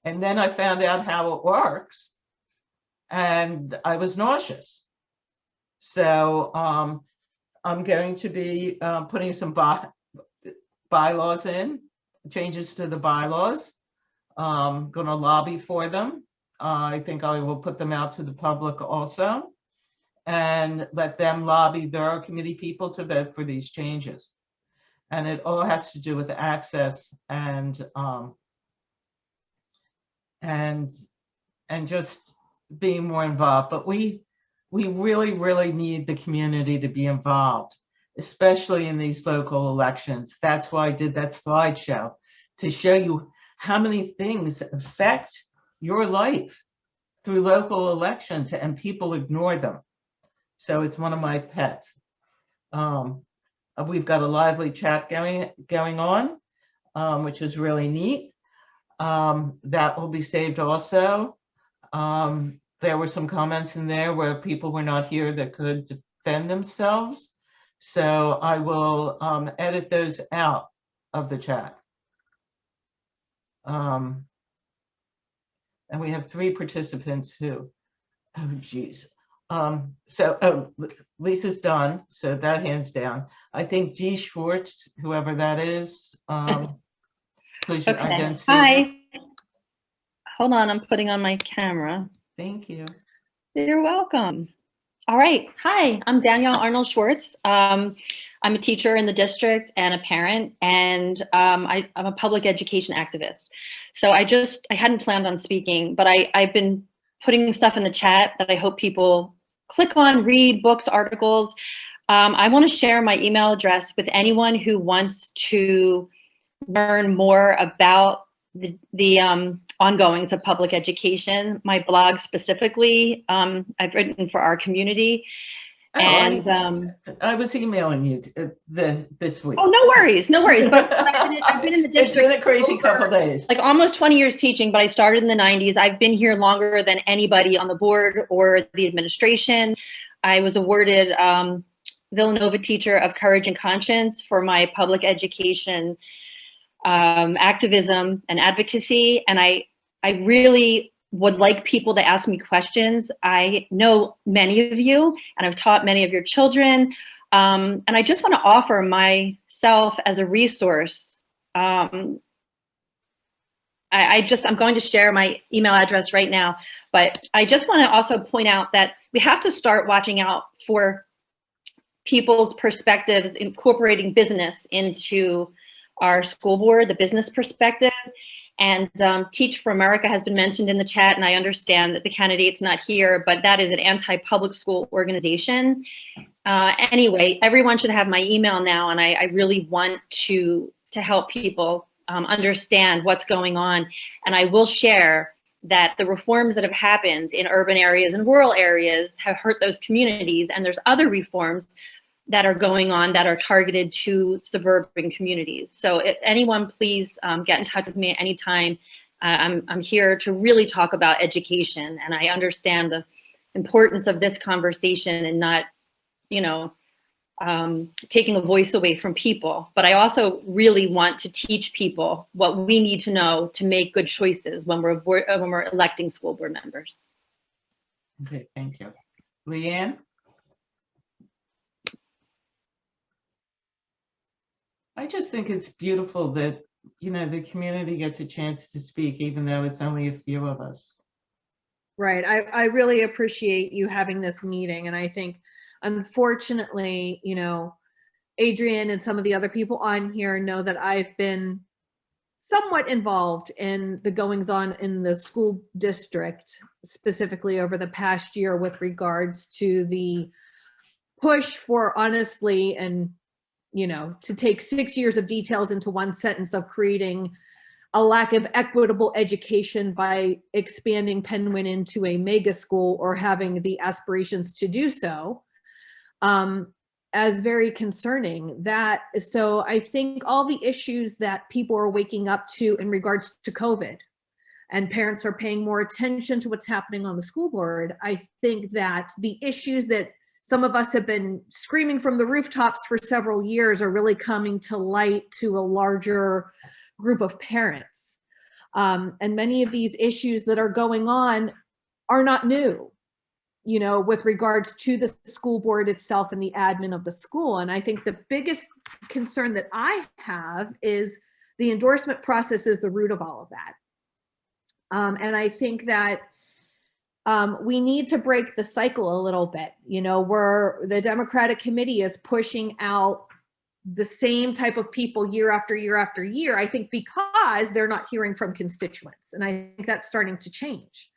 And then I found out how it works, and I was nauseous. So I'm going to be putting some bylaws in, changes to the bylaws. I'm going to lobby for them. I think I will put them out to the public also, and let them lobby their committee people to vote for these changes. And it all has to do with access and just being more involved. But we really, really need the community to be involved, especially in these local elections. That's why I did that slideshow, to show you how many things affect your life through local elections and people ignore them. So it's one of my pets. We've got a lively chat going on, which is really neat. That will be saved also. There were some comments in there where people were not here that could defend themselves. So I will edit those out of the chat. And we have 3 participants who, oh geez. Lisa's done, so that hands down. I think G. Schwartz, whoever that is, please Okay. identity. Hi. Hold on, I'm putting on my camera. Thank you. You're welcome. All right. Hi, I'm Danielle Arnold Schwartz. I'm a teacher in the district and a parent, and I'm a public education activist. So I hadn't planned on speaking, but I've been putting stuff in the chat that I hope people click on, read, books, articles. I want to share my email address with anyone who wants to learn more about the ongoings of public education. My blog specifically, I've written for our community. And I was emailing you this week. Oh, no worries, no worries. But I've been in the district. It's been a crazy couple of days. Like almost 20 years teaching, but I started in the 90s. I've been here longer than anybody on the board or the administration. I was awarded Villanova Teacher of Courage and Conscience for my public education activism and advocacy. And I really would like people to ask me questions. I know many of you, and I've taught many of your children. And I just want to offer myself as a resource. I'm going to share my email address right now, but I just want to also point out that we have to start watching out for people's perspectives, incorporating business into our school board, the business perspective. And Teach for America has been mentioned in the chat, and I understand that the candidate's not here, but that is an anti-public school organization. Anyway, everyone should have my email now, and I really want to help people understand what's going on. And I will share that the reforms that have happened in urban areas and rural areas have hurt those communities, and there's other reforms that are going on that are targeted to suburban communities. So if anyone, please get in touch with me at any time. I'm here to really talk about education, and I understand the importance of this conversation and not, taking a voice away from people. But I also really want to teach people what we need to know to make good choices when we're electing school board members. Okay, thank you. Leanne? I just think it's beautiful that, the community gets a chance to speak, even though it's only a few of us. Right. I really appreciate you having this meeting. And I think, unfortunately, Adrian and some of the other people on here know that I've been somewhat involved in the goings on in the school district, specifically over the past year with regards to the push for honestly and to take 6 years of details into one sentence of creating a lack of equitable education by expanding Penguin into a mega school or having the aspirations to do so, as very concerning. So I think all the issues that people are waking up to in regards to COVID, and parents are paying more attention to what's happening on the school board, I think that the issues that some of us have been screaming from the rooftops for several years are really coming to light to a larger group of parents. And many of these issues that are going on are not new, with regards to the school board itself and the admin of the school. And I think the biggest concern that I have is the endorsement process is the root of all of that. And I think that we need to break the cycle a little bit, where the Democratic committee is pushing out the same type of people year after year after year, I think because they're not hearing from constituents. And I think that's starting to change.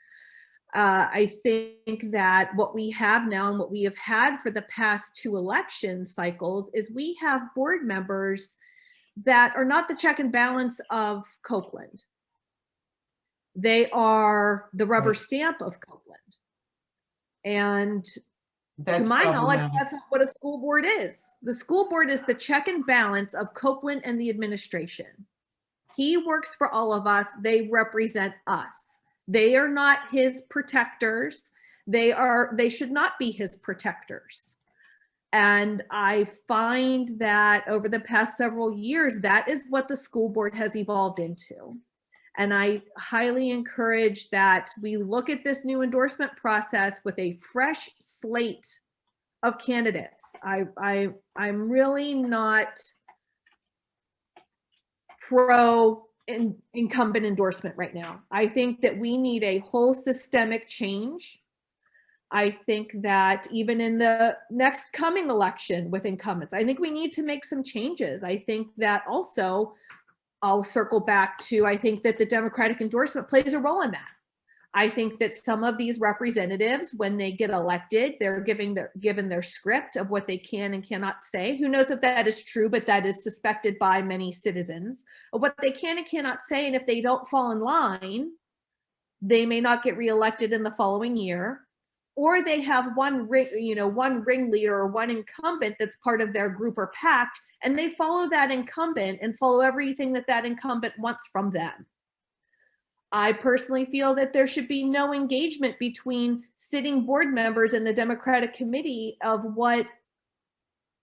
I think that what we have now and what we have had for the past 2 election cycles is we have board members that are not the check and balance of Copeland. They are the rubber Right. stamp of Copeland. And That's to my knowledge, problematic. that's not what a school board is. The school board is the check and balance of Copeland and the administration. He works for all of us. They represent us. They are not his protectors. They should not be his protectors. And I find that over the past several years, that is what the school board has evolved into. And I highly encourage that we look at this new endorsement process with a fresh slate of candidates. I'm really not pro incumbent endorsement right now. I think that we need a whole systemic change. I think that even in the next coming election with incumbents, I think we need to make some changes. I think that also, I'll circle back to, I think that the Democratic endorsement plays a role in that. I think that some of these representatives, when they get elected, they're given their script of what they can and cannot say. Who knows if that is true, but that is suspected by many citizens of what they can and cannot say. And if they don't fall in line, they may not get reelected in the following year, or they have one ringleader or one incumbent that's part of their group or pact, and they follow that incumbent and follow everything that that incumbent wants from them. I personally feel that there should be no engagement between sitting board members and the Democratic committee of what,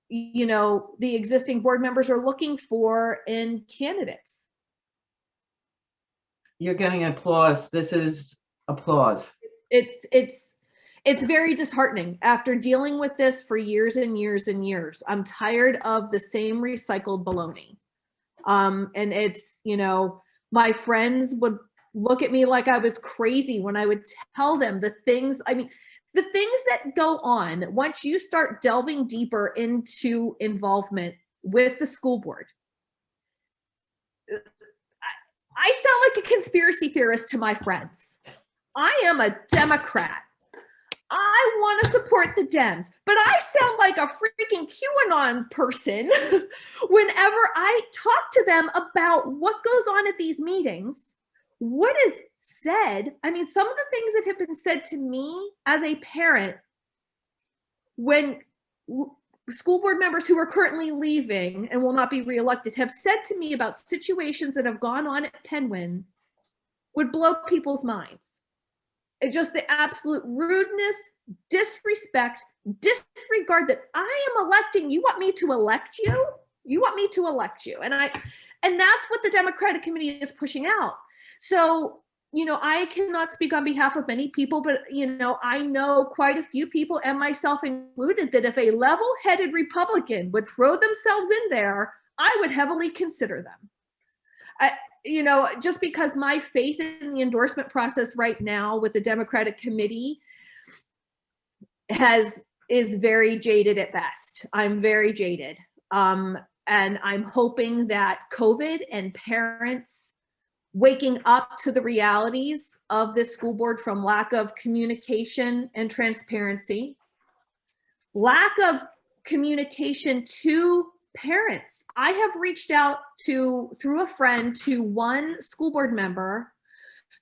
the existing board members are looking for in candidates. You're getting applause. This is applause. It's very disheartening after dealing with this for years and years and years. I'm tired of the same recycled baloney. And it's, my friends would look at me like I was crazy when I would tell them the things that go on once you start delving deeper into involvement with the school board. I sound like a conspiracy theorist to my friends. I am a Democrat. I want to support the Dems, but I sound like a freaking QAnon person whenever I talk to them about what goes on at these meetings, what is said. I mean, some of the things that have been said to me as a parent when school board members who are currently leaving and will not be reelected have said to me about situations that have gone on at Penguin would blow people's minds. It's just the absolute rudeness, disrespect, disregard that I am electing. You want me to elect you? You want me to elect you? And that's what the Democratic Committee is pushing out. So, I cannot speak on behalf of many people, but, I know quite a few people, and myself included, that if a level-headed Republican would throw themselves in there, I would heavily consider them. Just because my faith in the endorsement process right now with the Democratic Committee is very jaded at best. I'm very jaded. And I'm hoping that COVID and parents waking up to the realities of this school board from lack of communication and transparency, lack of communication to parents. I have reached out through a friend to one school board member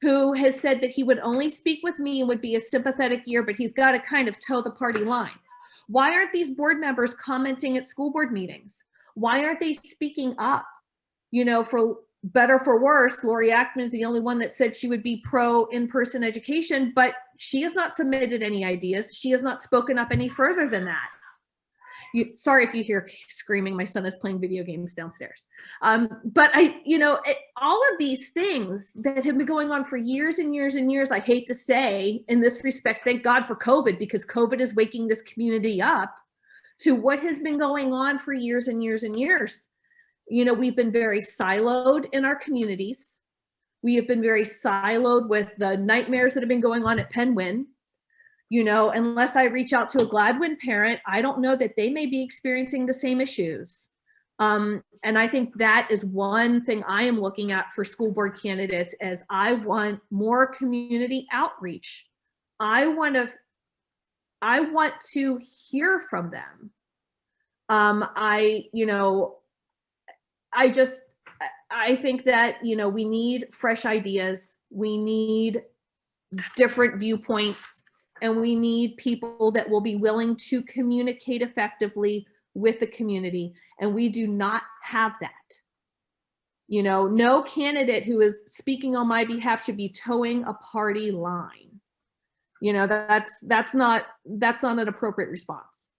who has said that he would only speak with me and would be a sympathetic ear, but he's got to kind of toe the party line. Why aren't these board members commenting at school board meetings? Why aren't they speaking up? For better for worse, Lori Ackman is the only one that said she would be pro in-person education, but she has not submitted any ideas. She has not spoken up any further than that. Sorry if you hear screaming, my son is playing video games downstairs. But all of these things that have been going on for years and years and years, I hate to say in this respect, thank God for COVID, because COVID is waking this community up to what has been going on for years and years and years. We've been very siloed in our communities. We have been very siloed with the nightmares that have been going on at Penguin. Unless I reach out to a Gladwin parent, I don't know that they may be experiencing the same issues. And I think that is one thing I am looking at for school board candidates, as I want more community outreach. I want to hear from them. I think that, you know, we need fresh ideas. We need different viewpoints, and we need people that will be willing to communicate effectively with the community. And we do not have that. You know, no candidate who is speaking on my behalf should be towing a party line. You know, that's not an appropriate response.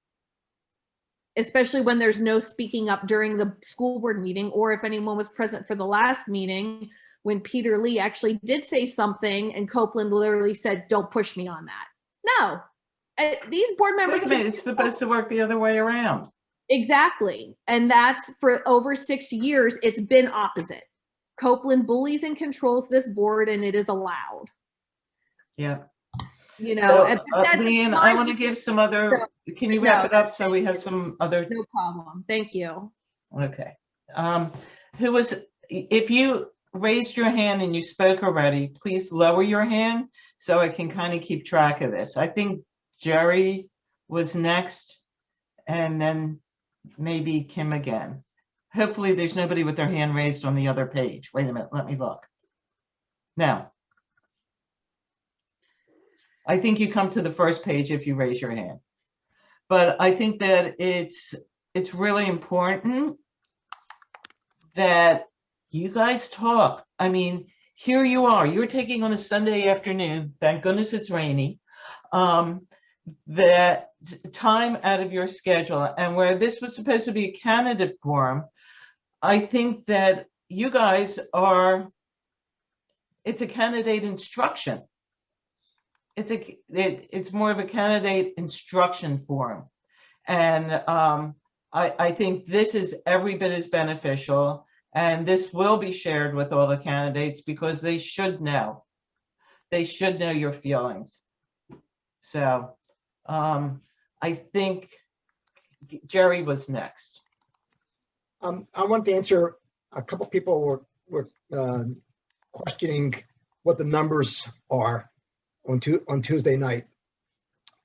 Especially when there's no speaking up during the school board meeting, or if anyone was present for the last meeting when Peter Lee actually did say something and Copeland literally said, "Don't push me on that." No, these board members. Wait a minute, it's supposed to work the other way around. Exactly. And that's for over 6 years, it's been opposite. Copeland bullies and controls this board, and it is allowed. Yeah. You know, So, Leanne, I want to give some other, can you wrap it up so we have some other? No problem. Thank you. Okay. If you raised your hand and you spoke already, please lower your hand so I can kind of keep track of this. I think Jerry was next, and then maybe Kim again. Hopefully there's nobody with their hand raised on the other page. Wait a minute, let me look. Now, I think you come to the first page if you raise your hand. But I think that it's really important that you guys talk. I mean, here you are, you're taking on a Sunday afternoon, thank goodness it's rainy, that time out of your schedule, and where this was supposed to be a candidate forum, I think that you guys it's a candidate instruction. It's more of a candidate instruction forum. And I think this is every bit as beneficial, and this will be shared with all the candidates because they should know. They should know your feelings. So I think Jerry was next. I want to answer, a couple of people were questioning what the numbers are on Tuesday night.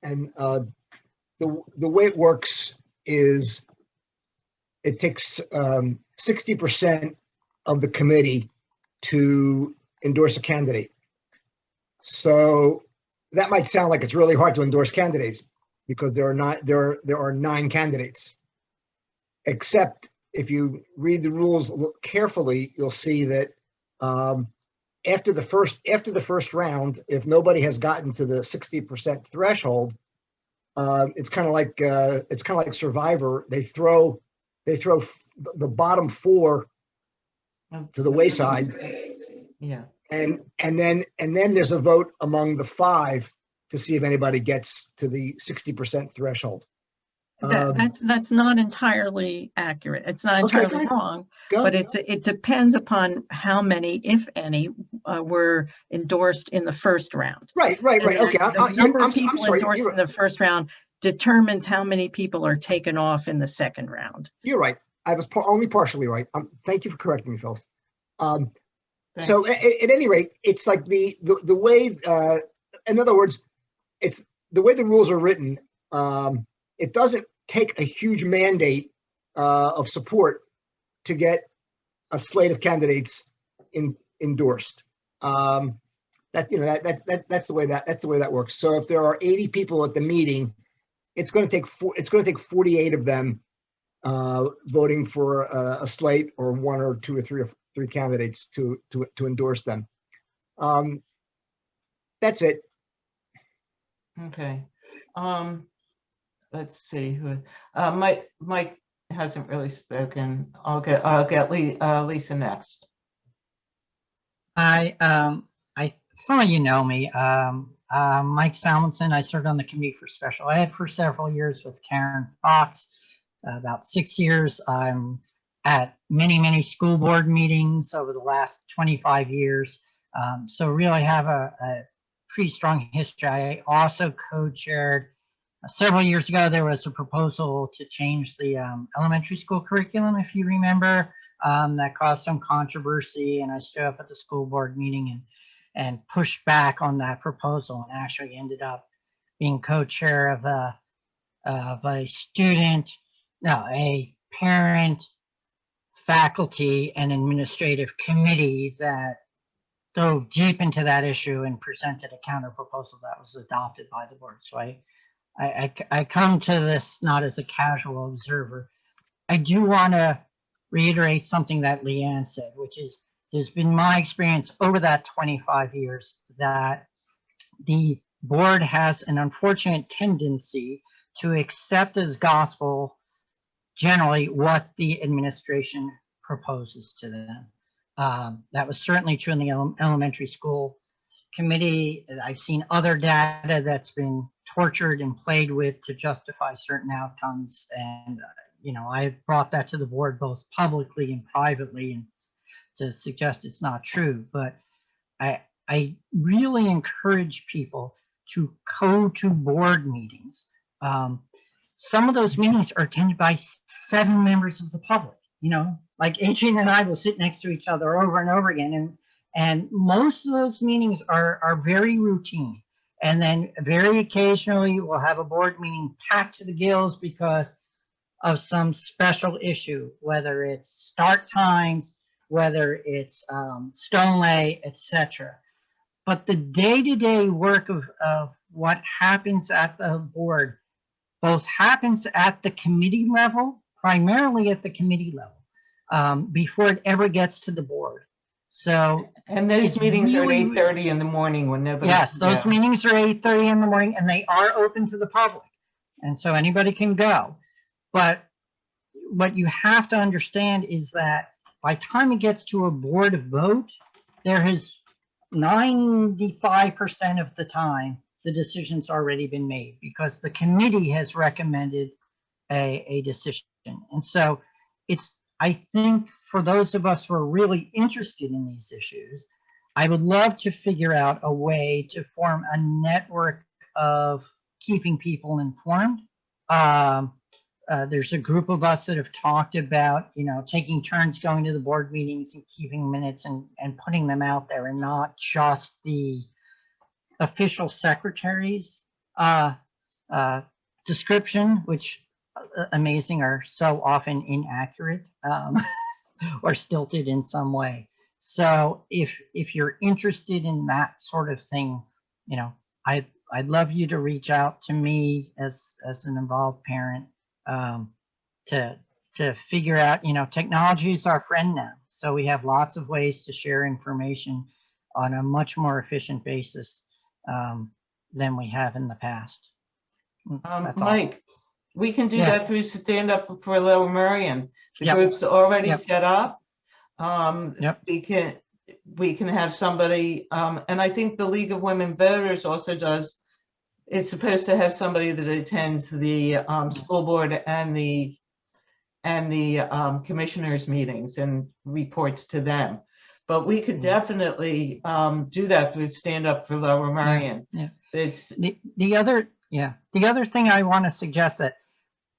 And the way it works is it takes 60% of the committee to endorse a candidate. So that might sound like it's really hard to endorse candidates because there are 9 candidates. Except if you read the rules carefully, you'll see that after the first round, if nobody has gotten to the 60% threshold, it's kind of like Survivor. They throw the bottom 4 to the wayside. Yeah. And then there's a vote among the 5 to see if anybody gets to the 60% threshold. That's not entirely accurate. It's not entirely wrong, but it depends upon how many, if any, were endorsed in the first round. Right. Okay. The number of people endorsed in the first round determines how many people are taken off in the second round. You're right. I was only partially right. Thank you for correcting me, Phyllis. So at any rate, it's like the way, in other words, it's the way the rules are written. It doesn't take a huge mandate of support to get a slate of candidates endorsed. That's the way that works. So if there are 80 people at the meeting, it's going to take 48 of them voting for a slate, or 1 or 2 or 3 or 3 candidates to endorse them. That's it. Okay. Let's see who. Mike hasn't really spoken. I'll get Lisa next. Some of you know me. Mike Salmonson. I served on the committee for special ed for several years with Karen Fox. About 6 years. I'm at many school board meetings over the last 25 years. So really have a pretty strong history. I also co-chaired several years ago. There was a proposal to change the elementary school curriculum, if you remember, that caused some controversy, and I stood up at the school board meeting and pushed back on that proposal, and actually ended up being co-chair of a parent faculty and administrative committee that dove deep into that issue and presented a counter proposal that was adopted by the board. So I come to this not as a casual observer. I do want to reiterate something that Leanne said, which is, it's been my experience over that 25 years that the board has an unfortunate tendency to accept as gospel generally what the administration proposes to them. That was certainly true in the elementary school committee. I've seen other data that's been tortured and played with to justify certain outcomes. And, you know, I've brought that to the board both publicly and privately and to suggest it's not true. But I really encourage people to go to board meetings. Some of those meetings are attended by 7 members of the public. You know, like Adrienne and I will sit next to each other over and over again. And most of those meetings are very routine. And then very occasionally we'll have a board meeting packed to the gills because of some special issue, whether it's start times, whether it's stone lay, etc. But the day-to-day work of what happens at the board both happens at the committee level, primarily at the committee level, before it ever gets to the board. So, and those meetings are at 8:30 in the morning when nobody. Yes, those meetings are 8:30 in the morning, and they are open to the public, and so anybody can go. But what you have to understand is that by the time it gets to a board vote, there has 95% of the time the decision's already been made because the committee has recommended a decision. And so it's, I think for those of us who are really interested in these issues, I would love to figure out a way to form a network of keeping people informed. There's a group of us that have talked about, you know, taking turns going to the board meetings and keeping minutes and putting them out there, and not just the official secretary's description, which amazing are so often inaccurate or stilted in some way. So if you're interested in that sort of thing, you know, I'd love you to reach out to me as an involved parent to figure out, you know, technology is our friend now. So we have lots of ways to share information on a much more efficient basis than we have in the past. Mike, we can do Yeah. that through Stand Up for Lower Merion. The Yep. group's already Yep. set up. Yep. We can have somebody, and I think the League of Women Voters also does. It's supposed to have somebody that attends the school board and the commissioners meetings and reports to them. But we could definitely do that through Stand Up for Lower Merion. Yeah. It's the other thing I want to suggest that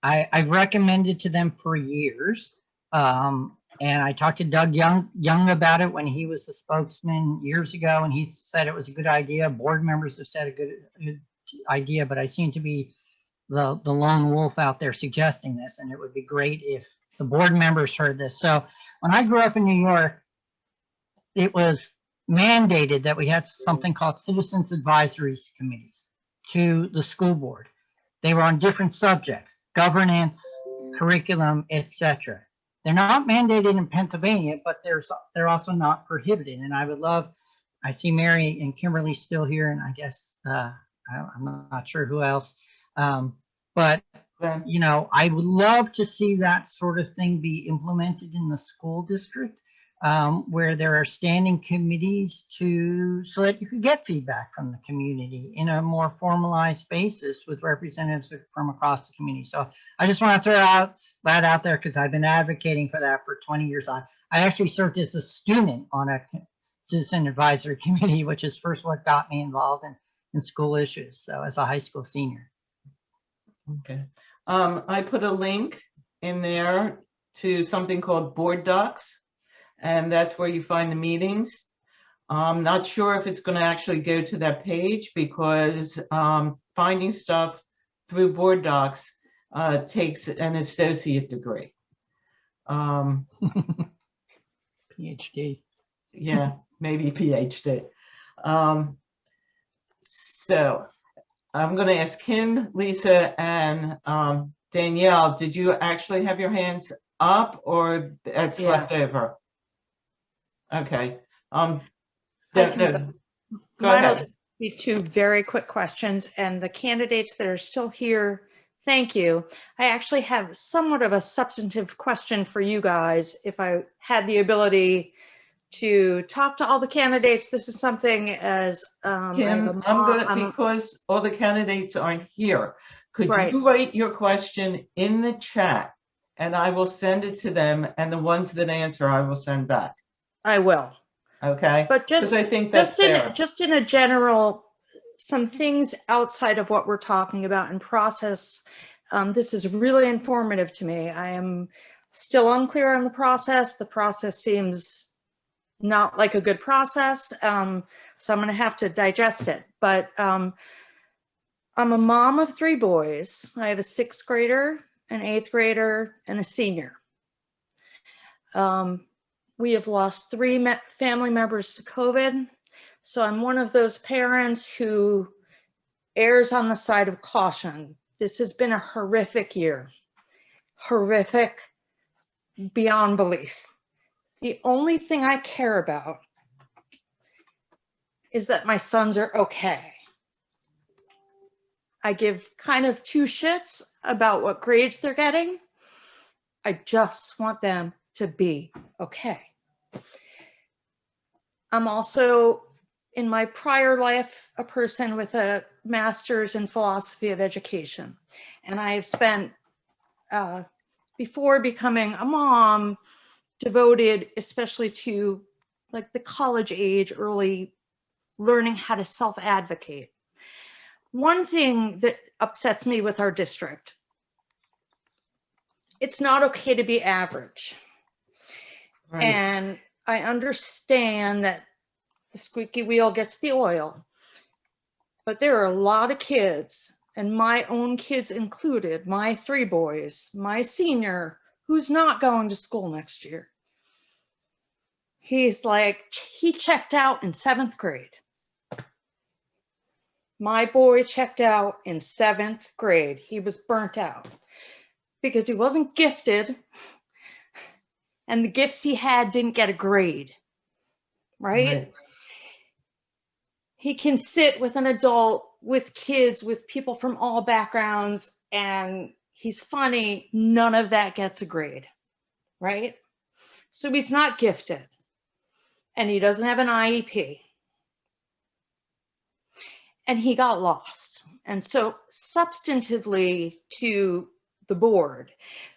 I've recommended to them for years, and I talked to Doug Young about it when he was the spokesman years ago, and he said it was a good idea. Board members have said a good idea, but I seem to be the lone wolf out there suggesting this, and it would be great if the board members heard this. So when I grew up in New York, it was mandated that we had something called citizens advisory committees to the school board. They were on different subjects, governance, curriculum, etc. They're not mandated in Pennsylvania, but they're also not prohibited. And I would love, I see Mary and Kimberly still here, and I guess I'm not sure who else, but you know, I would love to see that sort of thing be implemented in the school district, where there are standing committees so that you could get feedback from the community in a more formalized basis with representatives from across the community. So I just want to throw that out there because I've been advocating for that for 20 years. I actually served as a student on a citizen advisory committee, which is first what got me involved in school issues. So as a high school senior. okay. I put a link in there to something called Board Docs, and that's where you find the meetings. I'm not sure if it's going to actually go to that page because finding stuff through Board Docs takes an associate degree. PhD. Yeah, maybe PhD. So I'm going to ask Kim, Lisa, and Danielle, did you actually have your hands up or that's Yeah. left over? Okay. I Go can Mine'll ahead. just be two very quick questions, and the candidates that are still here, thank you. I actually have somewhat of a substantive question for you guys. If I had the ability to talk to all the candidates, this is something as Kim, because all the candidates aren't here, could Right. you write your question in the chat and I will send it to them, and the ones that answer I will send back. I will. Okay. But Because I think that's fair. just in a general, some things outside of what we're talking about in process, this is really informative to me. I am still unclear on the process. The process seems not like a good process, so I'm going to have to digest it. But I'm a mom of 3 boys. I have a 6th grader, an 8th grader, and a senior. We have lost 3 family members to COVID. So I'm one of those parents who errs on the side of caution. This has been a horrific year, horrific beyond belief. The only thing I care about is that my sons are okay. I give kind of 2 shits about what grades they're getting. I just want them to be okay. I'm also, in my prior life, a person with a master's in philosophy of education. And I have spent, before becoming a mom, devoted especially to like the college age, early learning how to self-advocate. One thing that upsets me with our district, it's not okay to be average. Right. And I understand that the squeaky wheel gets the oil, but there are a lot of kids, and my own kids included, my 3 boys, my senior, who's not going to school next year. He's like, he checked out in 7th grade. My boy checked out in 7th grade. He was burnt out because he wasn't gifted, and the gifts he had didn't get a grade, right? He can sit with an adult, with kids, with people from all backgrounds, and he's funny. None of that gets a grade, right? So he's not gifted, and he doesn't have an IEP. And he got lost. And so substantively to the board,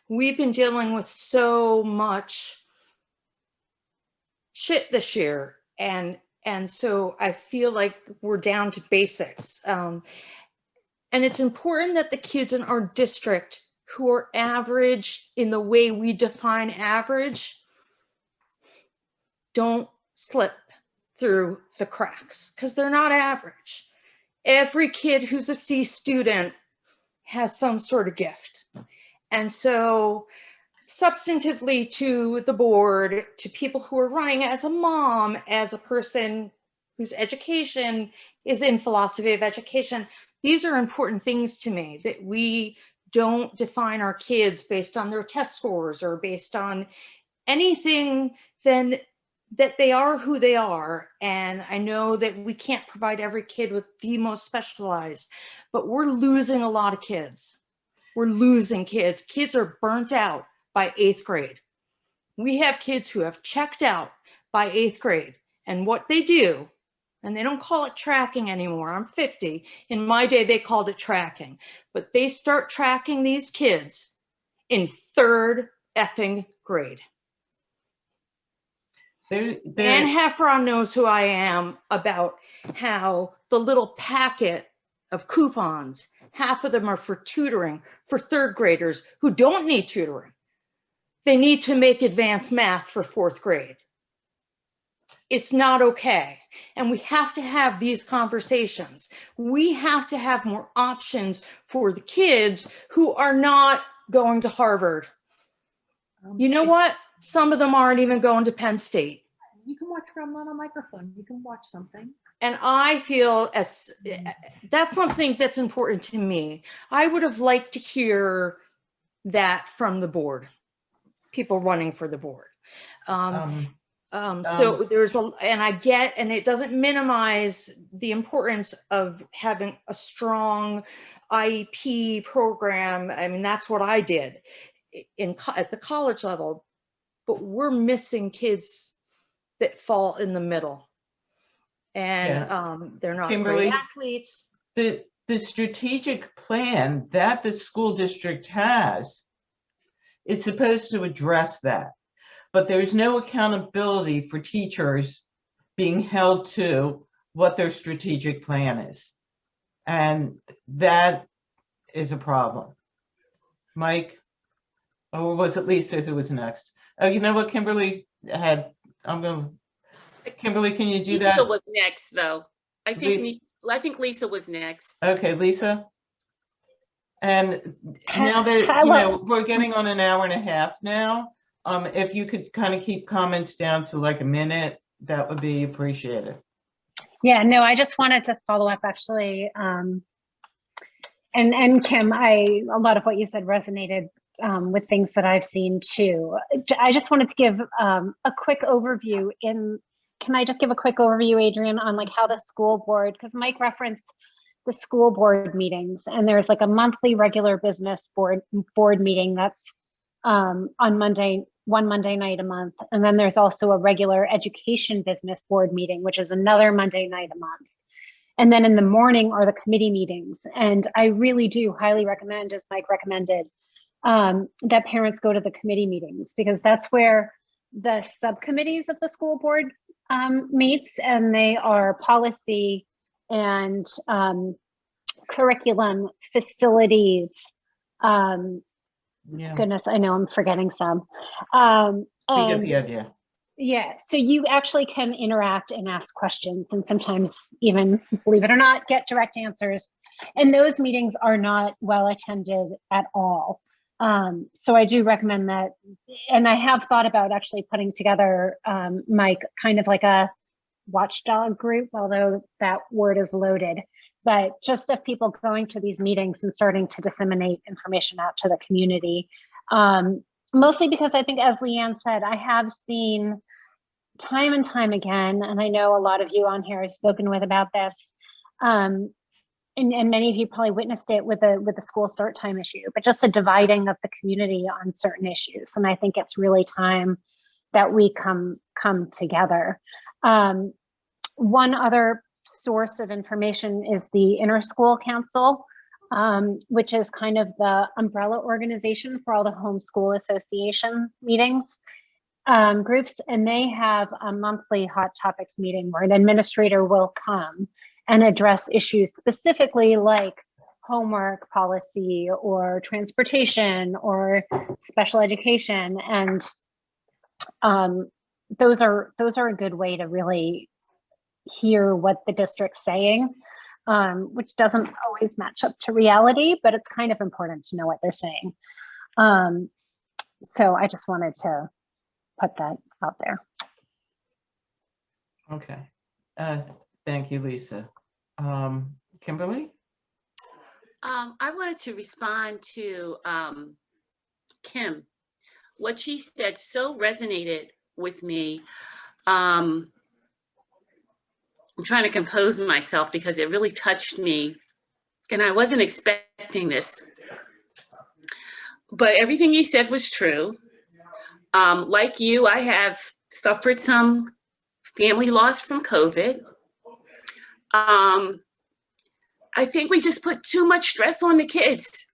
we've been dealing with so much shit this year. And so I feel like we're down to basics. And it's important that the kids in our district who are average in the way we define average don't slip through the cracks, because they're not average. Every kid who's a C student has some sort of gift. And so substantively to the board, to people who are running as a mom, as a person whose education is in philosophy of education, these are important things to me, that we don't define our kids based on their test scores or based on anything then that they are who they are. And I know that we can't provide every kid with the most specialized, but we're losing a lot of kids. We're losing kids. Kids are burnt out by 8th grade. We have kids who have checked out by 8th grade, and what they do, and they don't call it tracking anymore. I'm 50. In my day, they called it tracking, but they start tracking these kids in 3rd effing grade. Ann Heffron knows who I am about how the little packet of coupons, half of them are for tutoring for 3rd graders who don't need tutoring. They need to make advanced math for 4th grade. It's not okay. And we have to have these conversations. We have to have more options for the kids who are not going to Harvard You know what? Some of them aren't even going to Penn State. You can watch from on a microphone. You can watch something. And I feel as that's something that's important to me. I would have liked to hear that from the board, people running for the board. So there's and I get, and it doesn't minimize the importance of having a strong IEP program. I mean, that's what I did at the college level, but we're missing kids that fall in the middle. And they're not Kimberly, great athletes. The strategic plan that the school district has is supposed to address that, but there's no accountability for teachers being held to what their strategic plan is. And that is a problem. Mike, or was it Lisa who was next? Oh, you know what, Kimberly had, Kimberly, can you do Lisa that? Lisa was next, though. I think Lisa was next. Okay, Lisa. And now that we're getting on an hour and a half now, if you could kind of keep comments down to like a minute, that would be appreciated. Yeah, no, I just wanted to follow up actually. And Kim, a lot of what you said resonated with things that I've seen too. I just wanted to give a quick overview can I just give a quick overview, Adrian, on like how the school board, because Mike referenced the school board meetings, and there's like a monthly regular business board meeting that's on one Monday night a month. And then there's also a regular education business board meeting, which is another Monday night a month. And then in the morning are the committee meetings. And I really do highly recommend, as Mike recommended, that parents go to the committee meetings, because that's where the subcommittees of the school board meets, and they are policy and curriculum, facilities. Goodness, I know I'm forgetting some. You get the idea. Yeah, so you actually can interact and ask questions, and sometimes even, believe it or not, get direct answers. And those meetings are not well attended at all. So I do recommend that. And I have thought about actually putting together, Mike, kind of like a watchdog group, although that word is loaded, but just of people going to these meetings and starting to disseminate information out to the community. Mostly because I think, as Leanne said, I have seen time and time again, and I know a lot of you on here have spoken with about this, and many of you probably witnessed it with the school start time issue, but just a dividing of the community on certain issues. And I think it's really time that we come together. One other source of information is the Inter-School Council, which is kind of the umbrella organization for all the homeschool association meetings, groups. And they have a monthly hot topics meeting where an administrator will come and address issues specifically like homework policy or transportation or special education. And those are a good way to really hear what the district's saying, which doesn't always match up to reality, but it's kind of important to know what they're saying. So I just wanted to put that out there. Okay. Thank you, Lisa. Kimberly? I wanted to respond to Kim. What she said so resonated with me. I'm trying to compose myself because it really touched me, and I wasn't expecting this. But everything you said was true. Like you, I have suffered some family loss from COVID. I think we just put too much stress on the kids.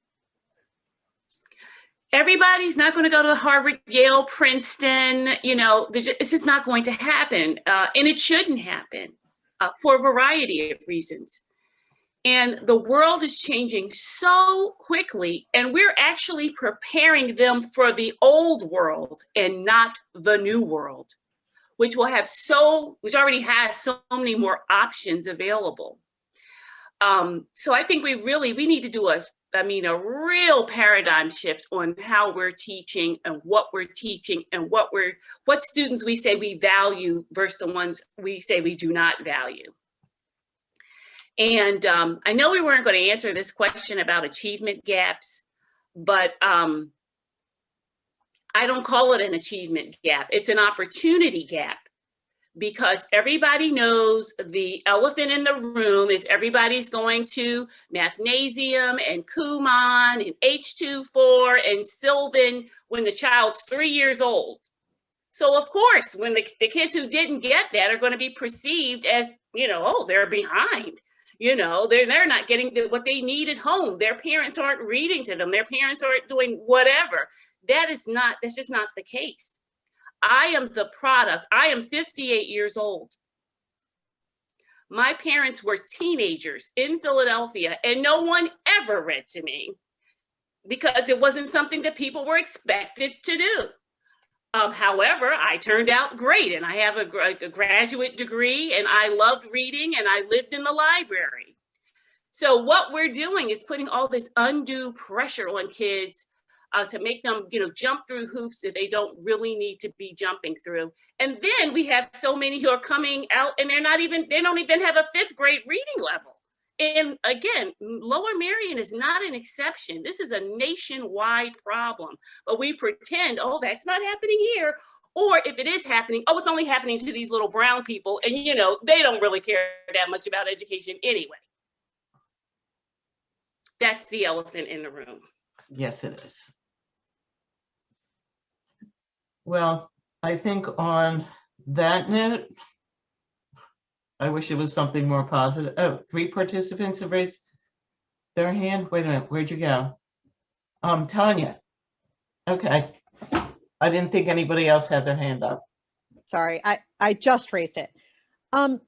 Everybody's not going to go to Harvard, Yale, Princeton, it's just not going to happen. And it shouldn't happen for a variety of reasons. And the world is changing so quickly, and we're actually preparing them for the old world and not the new world, which which already has so many more options available. So I think we need to do a real paradigm shift on how we're teaching and what we're teaching and what students we say we value versus the ones we say we do not value. And I know we weren't going to answer this question about achievement gaps, but I don't call it an achievement gap. It's an opportunity gap, because everybody knows the elephant in the room is everybody's going to Mathnasium and Kumon and H24 and Sylvan when the child's 3 years old. So of course, when the kids who didn't get that are going to be perceived as, oh, they're behind. They're not getting what they need at home. Their parents aren't reading to them. Their parents aren't doing whatever. That's just not the case. I am the product. I am 58 years old. My parents were teenagers in Philadelphia, and no one ever read to me because it wasn't something that people were expected to do. However, I turned out great, and I have a graduate degree, and I loved reading, and I lived in the library. So what we're doing is putting all this undue pressure on kids to make them, jump through hoops that they don't really need to be jumping through. And then we have so many who are coming out and they don't even have a 5th grade reading level. And again, Lower Merion is not an exception. This is a nationwide problem, but we pretend, oh, that's not happening here. Or if it is happening, oh, it's only happening to these little brown people. And they don't really care that much about education anyway. That's the elephant in the room. Yes, it is. Well, I think on that note, I wish it was something more positive. Oh, 3 participants have raised their hand. Wait a minute, where'd you go? Tanya. Okay. I didn't think anybody else had their hand up. Sorry, I just raised it. I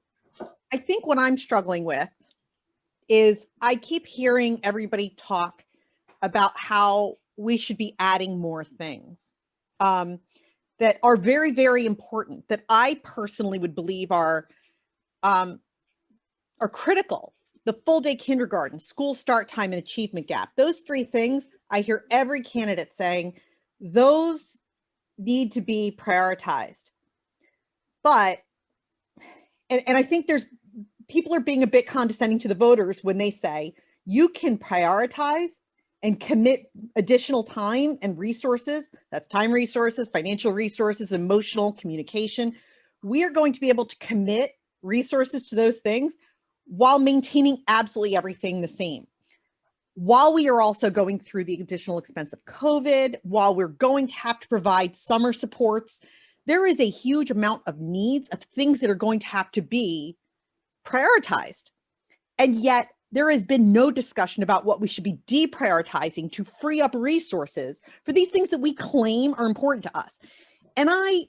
think what I'm struggling with is I keep hearing everybody talk about how we should be adding more things. That are very, very important, that I personally would believe are critical. The full day kindergarten, school start time, and achievement gap. Those 3 things, I hear every candidate saying, those need to be prioritized. But, and I think people are being a bit condescending to the voters when they say, you can prioritize and commit additional time and resources. That's time resources, financial resources, emotional communication. We are going to be able to commit resources to those things while maintaining absolutely everything the same. While we are also going through the additional expense of COVID, while we're going to have to provide summer supports, there is a huge amount of needs of things that are going to have to be prioritized. And yet, there has been no discussion about what we should be deprioritizing to free up resources for these things that we claim are important to us. And I'm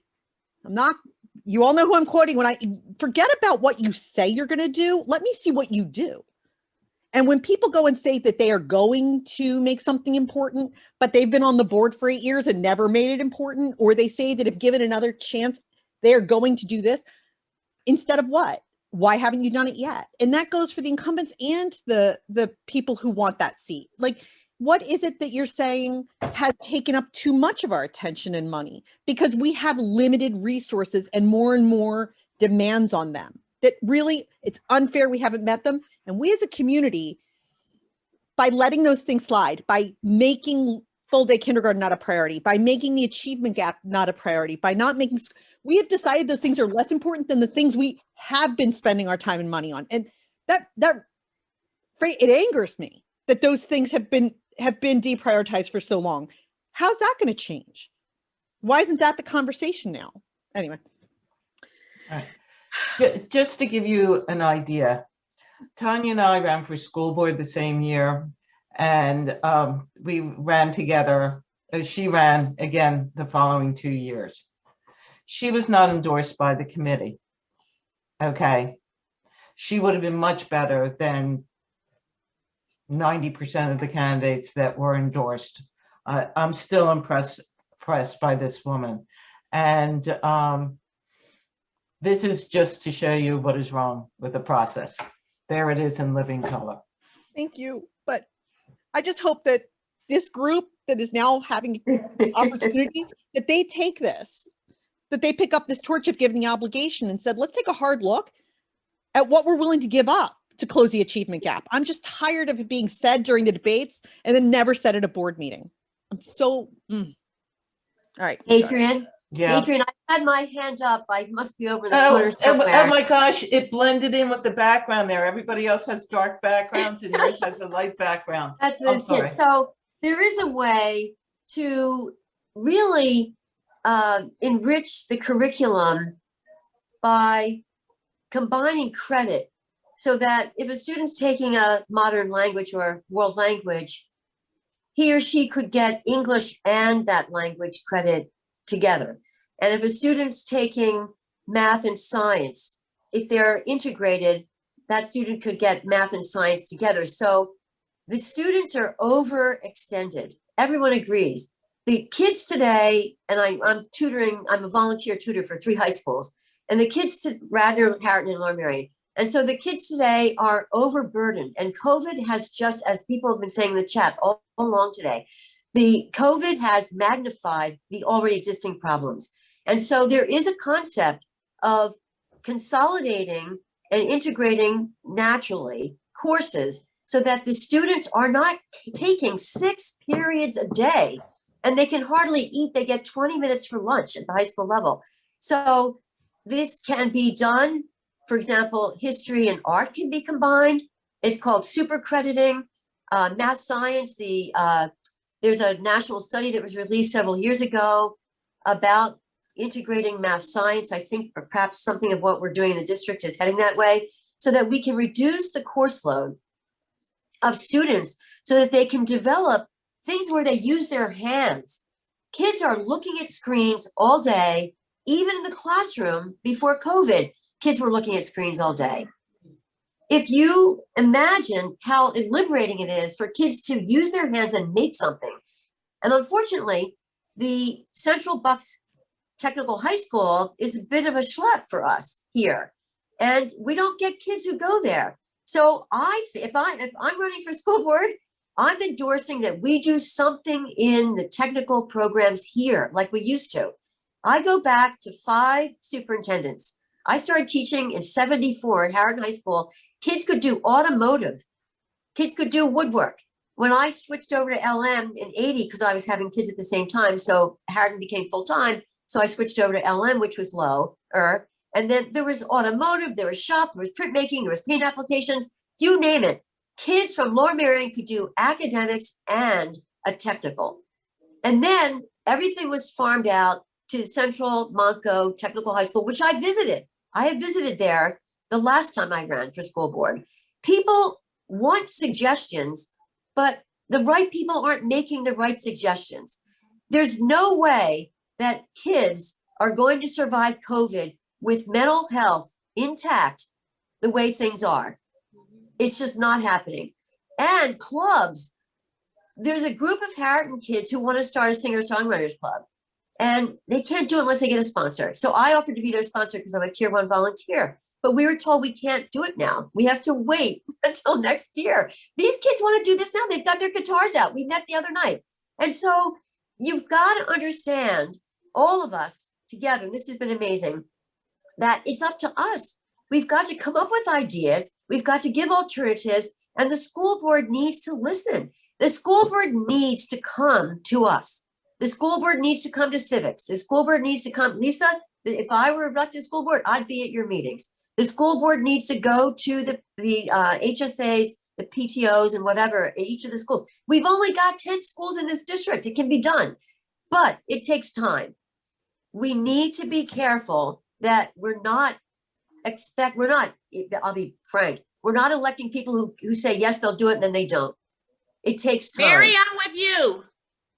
not, you all know who I'm quoting when I forget about what you say you're going to do. Let me see what you do. And when people go and say that they are going to make something important, but they've been on the board for 8 years and never made it important, or they say that if given another chance, they are going to do this, instead of what? Why haven't you done it yet? And that goes for the incumbents and the people who want that seat. Like, what is it that you're saying has taken up too much of our attention and money? Because we have limited resources and more demands on them that really, it's unfair we haven't met them. And we as a community, by letting those things slide, by making full day kindergarten not a priority, by making the achievement gap not a priority, by not making, we have decided those things are less important than the things we have been spending our time and money on. And it angers me that those things have been deprioritized for so long. How's that going to change? Why isn't that the conversation now? Anyway. All right. Just to give you an idea, Tanya and I ran for school board the same year, and we ran together. She ran again the following 2 years. She was not endorsed by the committee. Okay. She would have been much better than 90% of the candidates that were endorsed. I'm still impressed by this woman. And this is just to show you what is wrong with the process. There it is in living color. Thank you. But I just hope that this group that is now having the opportunity, that they take this, that they pick up this torch of giving the obligation and said, let's take a hard look at what we're willing to give up to close the achievement gap. I'm just tired of it being said during the debates and then never said at a board meeting. I'm so, all right. Adrian, Yeah. Adrian, I had my hand up. I must be over the Oh, corner somewhere. oh my gosh, it blended in with the background there. Everybody else has dark backgrounds and yours has a light background. That's I'm those sorry. kids. So there is a way to really enrich the curriculum by combining credit, so that if a student's taking a modern language or world language, he or she could get English and that language credit together. And if a student's taking math and science, if they're integrated, that student could get math and science together. So the students are overextended. Everyone agrees. The kids today, and I'm tutoring, I'm a volunteer tutor for 3 high schools, and the kids to Radnor, Harrington, and Lower Merion. And so the kids today are overburdened, and COVID has, just as people have been saying in the chat all along today, the COVID has magnified the already existing problems. And so there is a concept of consolidating and integrating naturally courses so that the students are not taking 6 periods a day and they can hardly eat. They get 20 minutes for lunch at the high school level. So this can be done. For example, history and art can be combined. It's called super crediting. Math science, there's a national study that was released several years ago about integrating math science. I think perhaps something of what we're doing in the district is heading that way, so that we can reduce the course load of students so that they can develop things where they use their hands. Kids are looking at screens all day, even in the classroom before COVID. Kids were looking at screens all day. If you imagine how liberating it is for kids to use their hands and make something. And unfortunately, the Central Bucks Technical High School is a bit of a schlep for us here. And we don't get kids who go there. So if I'm running for school board, I'm endorsing that we do something in the technical programs here like we used to. I go back to 5 superintendents. I started teaching in '74 at Howard High School. Kids could do automotive. Kids could do woodwork. When I switched over to LM in '80, because I was having kids at the same time, so Howard became full-time. So I switched over to LM, which was lower. And then there was automotive, there was shop, there was printmaking, there was paint applications, you name it. Kids from Lower Merion could do academics and a technical. And then everything was farmed out to Central Montco Technical High School, which I visited. I have visited there the last time I ran for school board. People want suggestions, but the right people aren't making the right suggestions. There's no way that kids are going to survive COVID with mental health intact the way things are. It's just not happening. And clubs, there's a group of Harrington kids who want to start a singer-songwriters club, and they can't do it unless they get a sponsor. So I offered to be their sponsor because I'm a tier 1 volunteer, but we were told we can't do it now. We have to wait until next year. These kids want to do this now. They've got their guitars out. We met the other night. And so you've got to understand, all of us together, and this has been amazing, that it's up to us. We've got to come up with ideas. We've got to give alternatives, and the school board needs to listen. The school board needs to come to us. The school board needs to come to civics. The school board needs to come. Lisa, if I were elected school board, I'd be at your meetings. The school board needs to go to the HSAs, the PTOs, and whatever at each of the schools. We've only got 10 schools in this district. It can be done, but it takes time. We need to be careful that I'll be frank, we're not electing people who say, yes, they'll do it, and then they don't. It takes time. Mary, I'm with you.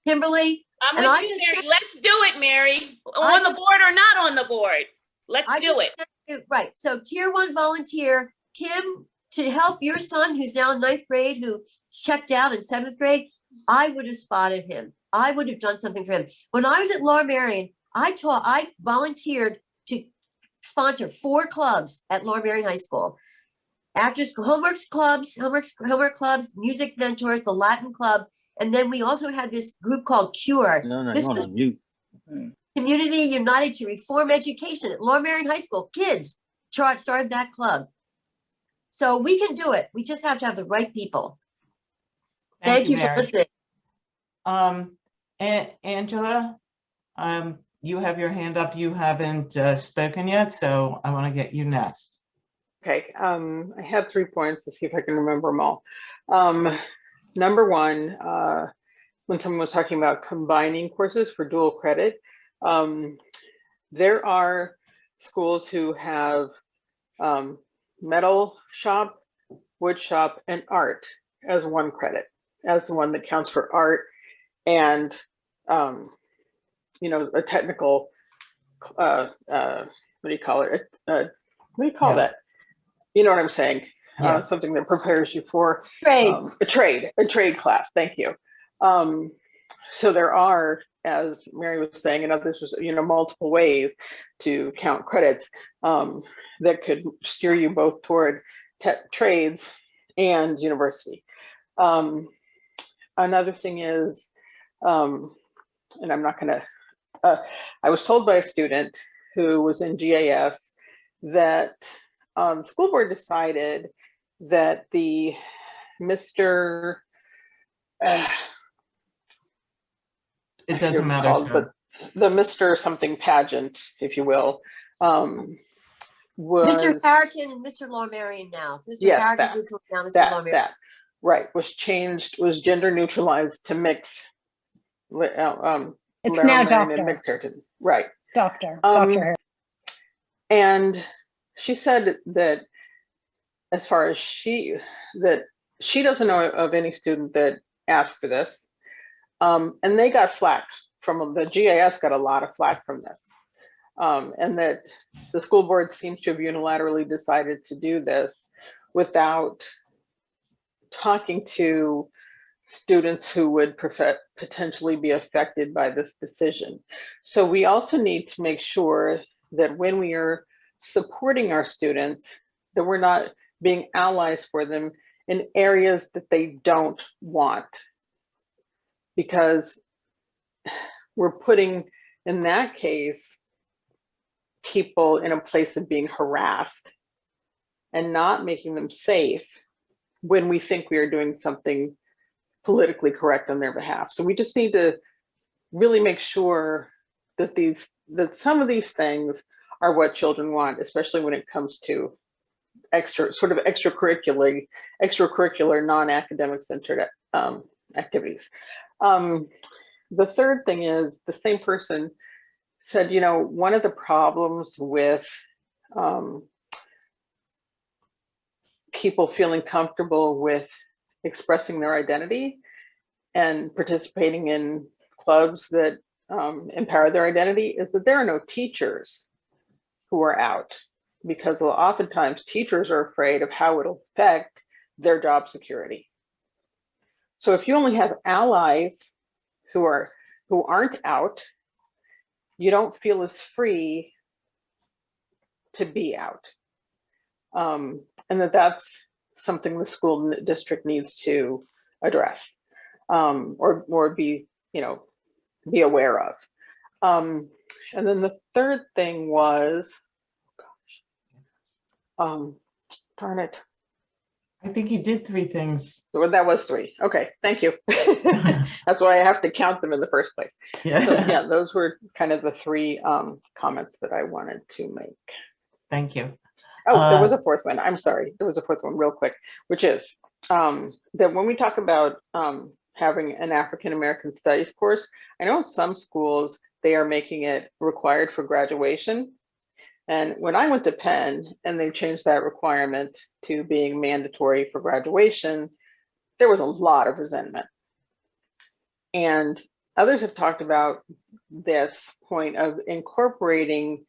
Kimberly, I'm with you, Mary. Let's do it, Mary. On the board or not on the board. Let's do it. Right. So tier 1 volunteer, Kim, to help your son who's now in 9th grade, who checked out in 7th grade, I would have spotted him. I would have done something for him. When I was at Lower Merion, I volunteered to sponsor 4 clubs at Lower Merion High School. after school homework clubs, music mentors, the Latin club. And then we also had this group called CURE. This was Community United to Reform Education at Lower Merion High School. Kids started that club. So we can do it. We just have to have the right people. Thank you for Mary. listening. Angela, you have your hand up. You haven't spoken yet, so I want to get you next. Okay, I had 3 points. Let's see if I can remember them all. Number one, when someone was talking about combining courses for dual credit, there are schools who have metal shop, wood shop, and art as one credit, as the one that counts for art and you know, a technical what do you call it? What do you call that? You know what I'm saying? Something that prepares you for a trade class. Thank you. So there are, as Mary was saying, and others was, you know, multiple ways to count credits that could steer you both toward trades and university. Another thing is, and I'm not gonna, I was told by a student who was in GAS that the school board decided that the Mr. It doesn't matter. But the Mr. something pageant, if you will, was Mr. Harrington and Mr. Lower Merion now. It's Mr. yes, Harrington now, Mr. Lower Merion. Right, was changed, was gender neutralized to mix. It's Lower now Merion doctor. and mixed heritage. Right. Doctor. And she said that as far as she doesn't know of any student that asked for this. And they got flack from the GAS, got a lot of flack from this. And that the school board seems to have unilaterally decided to do this without talking to students who would potentially be affected by this decision. So we also need to make sure that when we are supporting our students, that we're not being allies for them in areas that they don't want. Because we're putting, in that case, people in a place of being harassed and not making them safe when we think we are doing something politically correct on their behalf. So we just need to really make sure that some of these things are what children want, especially when it comes to extracurricular non-academic centered activities. The third thing is, the same person said, you know, one of the problems with people feeling comfortable with expressing their identity and participating in clubs that empower their identity is that there are no teachers who are out, because oftentimes teachers are afraid of how it'll affect their job security. So if you only have allies who aren't out, you don't feel as free to be out. And that's something the school district needs to address, or be, you know, be aware of. And then the third thing was, darn it. I think you did 3 things. Well, that was 3. Okay, thank you. That's why I have to count them in the first place. Yeah. So, yeah, those were kind of the 3 comments that I wanted to make. Thank you. Oh, there was a 4th one. I'm sorry. There was a 4th one real quick, which is that when we talk about having an African American Studies course, I know in some schools, they are making it required for graduation. And when I went to Penn and they changed that requirement to being mandatory for graduation, there was a lot of resentment. And others have talked about this point of incorporating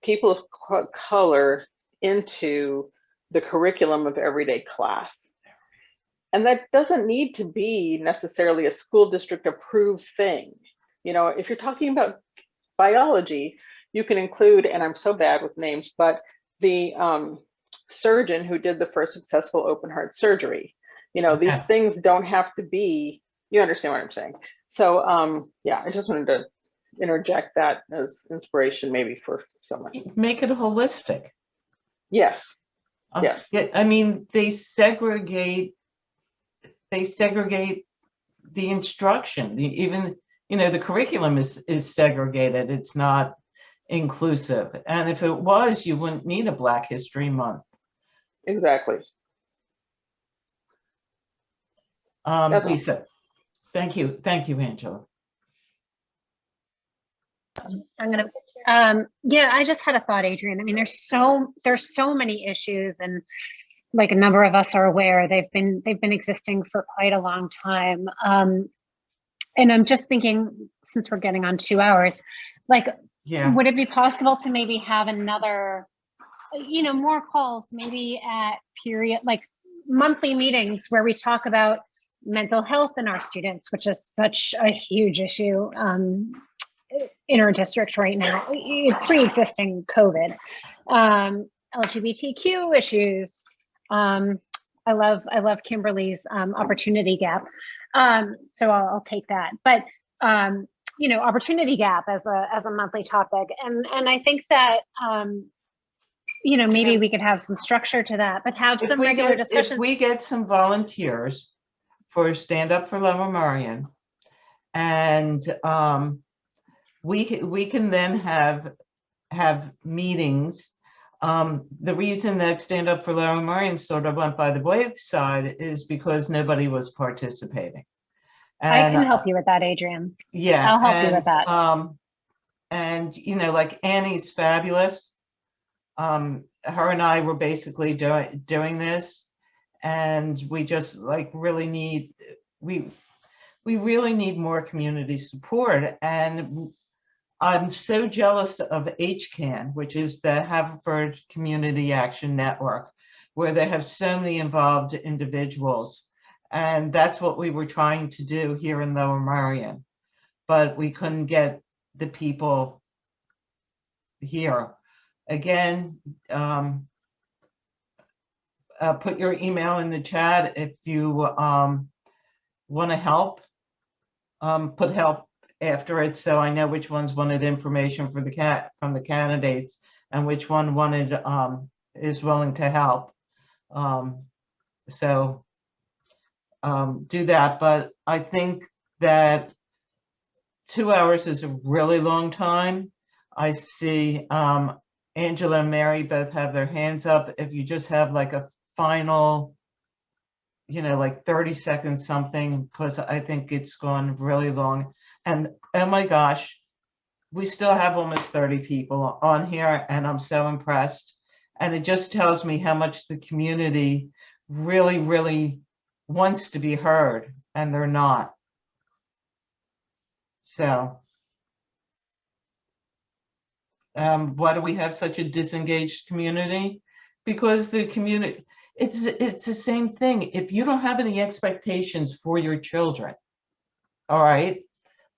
people of color into the curriculum of everyday class. And that doesn't need to be necessarily a school district approved thing. You know, if you're talking about biology, you can include, and I'm so bad with names, but the surgeon who did the first successful open heart surgery. You know, these Yeah. things don't have to be, you understand what I'm saying? So, yeah, I just wanted to interject that as inspiration maybe for someone. Make it holistic. Yes. Yes. Yeah, I mean, they segregate the instruction. Even, you know, the curriculum is segregated. It's not inclusive. And if it was, you wouldn't need a Black History Month. Exactly. That's all. Lisa, thank you, Angela. I'm gonna, yeah, I just had a thought, Adrian. I mean, there's so many issues, and like a number of us are aware, they've been existing for quite a long time. And I'm just thinking, since we're getting on 2 hours, like, Yeah. would it be possible to maybe have another, you know, more calls, maybe at period, like monthly meetings where we talk about mental health in our students, which is such a huge issue in our district right now, pre-existing COVID, LGBTQ issues. I love Kimberly's opportunity gap. So I'll take that. But you know, opportunity gap as a monthly topic, and I think that you know, maybe we could have some structure to that, but have some regular discussions. If we get some volunteers for Stand Up for Lower Merion, and we can then have meetings. The reason that Stand Up for Lower Merion sort of went by the wayside is because nobody was participating. And, I can help you with that, Adrian. Yeah, I'll help you with that. And you know, like Annie's fabulous. Her and I were basically doing this, and we just like really need we really need more community support. And I'm so jealous of HCAN, which is the Haverford Community Action Network, where they have so many involved individuals. And that's what we were trying to do here in Lower Merion, but we couldn't get the people here. Again, put your email in the chat if you want to help. Put help after it, so I know which ones wanted information for from the candidates and which one wanted is willing to help. So do that. But I think that 2 hours is a really long time. I see Angela and Mary both have their hands up. If you just have like a final, you know, like 30 seconds something, because I think it's gone really long. And oh my gosh, we still have almost 30 people on here, and I'm so impressed. And it just tells me how much the community really, really wants to be heard, and they're not. So why do we have such a disengaged community? Because the community, it's the same thing. If you don't have any expectations for your children, all right,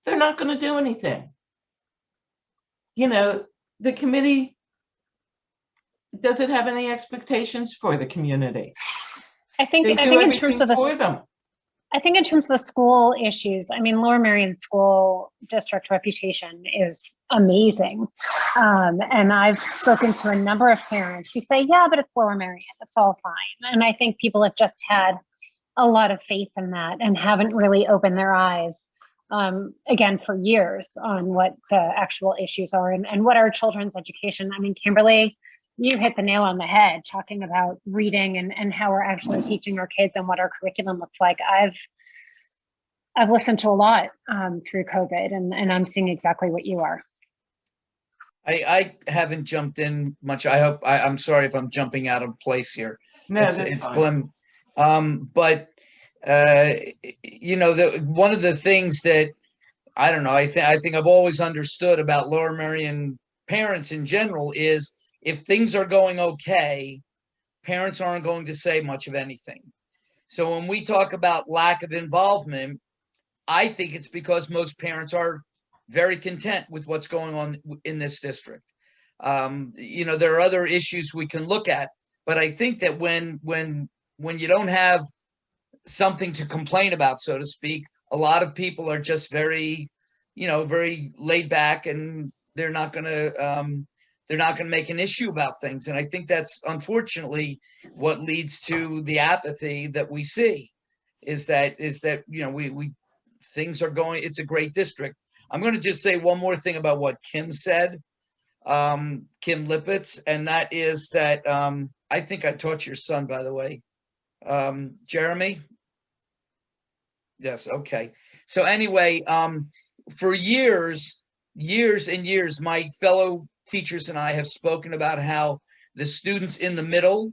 they're not going to do anything. You know, the committee doesn't have any expectations for the community. I think in terms of I think in terms of the school issues, I mean, Lower Merion School District reputation is amazing. And I've spoken to a number of parents who say, yeah, but it's Lower Merion, it's all fine. And I think people have just had a lot of faith in that and haven't really opened their eyes, again, for years on what the actual issues are and what our children's education. I mean, Kimberly, you hit the nail on the head talking about reading and how we're actually teaching our kids and what our curriculum looks like. I've listened to a lot through COVID, and I'm seeing exactly what you are. I haven't jumped in much. I'm sorry if I'm jumping out of place here. No, it's Glenn. But you know, one of the things that I don't know, I think I've always understood about Lower Merion parents in general is if things are going okay, parents aren't going to say much of anything. So when we talk about lack of involvement, I think it's because most parents are very content with what's going on in this district. You know, there are other issues we can look at, But I think that when you don't have something to complain about, so to speak, a lot of people are just very, very laid back, and they're not going to make an issue about things. And I think that's unfortunately what leads to the apathy that we see, is that we things are going, it's a great district. I'm going to just say one more thing about what Kim said, Kim Lippitz, and that is that I think I taught your son, by the way, Jeremy. Yes. Okay. So anyway, for years and years, my fellow teachers and I have spoken about how the students in the middle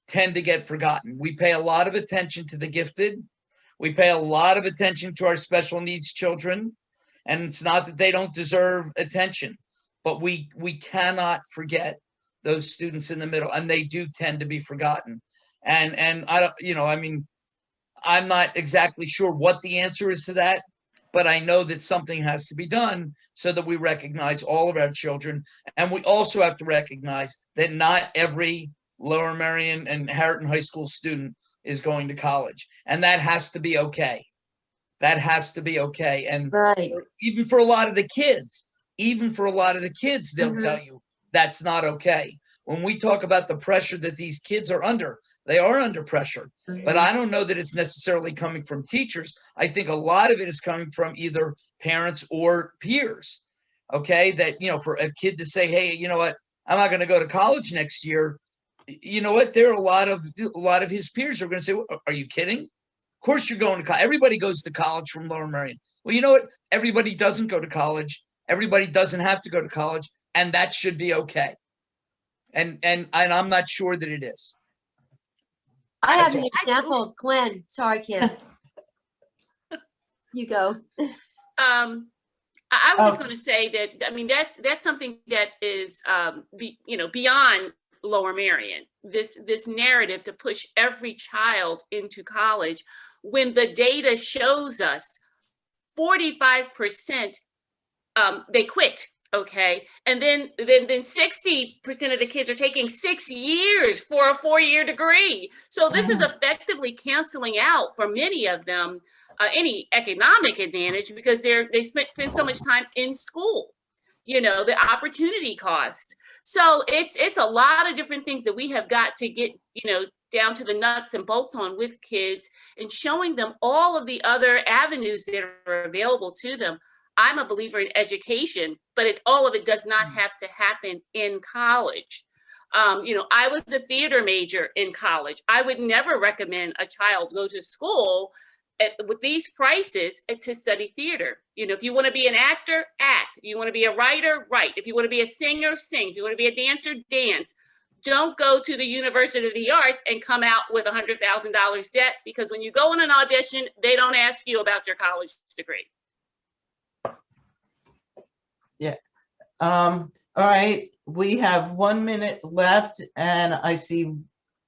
tend to get forgotten. We pay a lot of attention to the gifted. We pay a lot of attention to our special needs children. And it's not that they don't deserve attention, but we cannot forget those students in the middle, and they do tend to be forgotten. And I don't, I'm not exactly sure what the answer is to that, but I know that something has to be done so that we recognize all of our children. And we also have to recognize that not every Lower Merion and Harriton High School student is going to college. And that has to be okay. That has to be okay. And Right. even for a lot of the kids, they'll tell you that's not okay. When we talk about the pressure that these kids are under, they are under pressure. But I don't know that it's necessarily coming from teachers. I think a lot of it is coming from either parents or peers. Okay, that, for a kid to say, hey, you know what, I'm not going to go to college next year. You know what? There are a lot of his peers who are going to say, well, are you kidding? Of course you're going to college. Everybody goes to college from Lower Merion. Well, you know what? Everybody doesn't go to college. Everybody doesn't have to go to college, and that should be okay. And I'm not sure that it is. I have That's an all. example of Glenn. Sorry, Kim. You go. I was just going to say that, that's something that is, beyond Lower Merion, this narrative to push every child into college, when the data shows us 45% they quit. Okay. And then 60% of the kids are taking 6 years for a 4-year degree. So this is effectively canceling out for many of them any economic advantage, because they spend so much time in school, the opportunity cost. So it's a lot of different things that we have got to get, down to the nuts and bolts on with kids, and showing them all of the other avenues that are available to them. I'm a believer in education, but all of it does not have to happen in college. I was a theater major in college. I would never recommend a child go to school with these prices to study theater. If you want to be an actor, act. If you want to be a writer, write. If you want to be a singer, sing. If you want to be a dancer, dance. Don't go to the University of the Arts and come out with $100,000 debt, because when you go on an audition, they don't ask you about your college degree. Yeah. All right. We have 1 minute left, and I see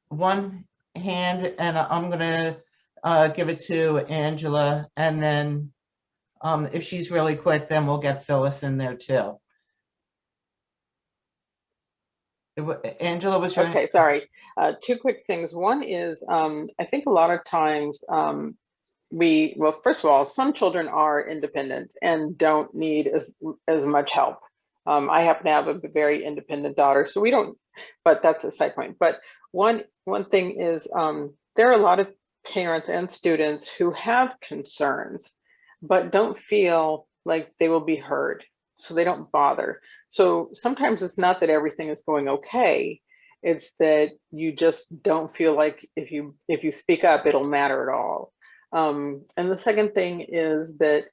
one hand, and I'm going to give it to Angela, and then if she's really quick, then we'll get Phyllis in there too. Angela was trying. Okay, sorry. 2 quick things. One is, I think a lot of times well, first of all, some children are independent and don't need as much help. I happen to have a very independent daughter, so we don't, but that's a side point. But one thing is, there are a lot of parents and students who have concerns, but don't feel like they will be heard, so they don't bother. So sometimes it's not that everything is going okay, it's that you just don't feel like if you speak up, it'll matter at all. And the second thing is that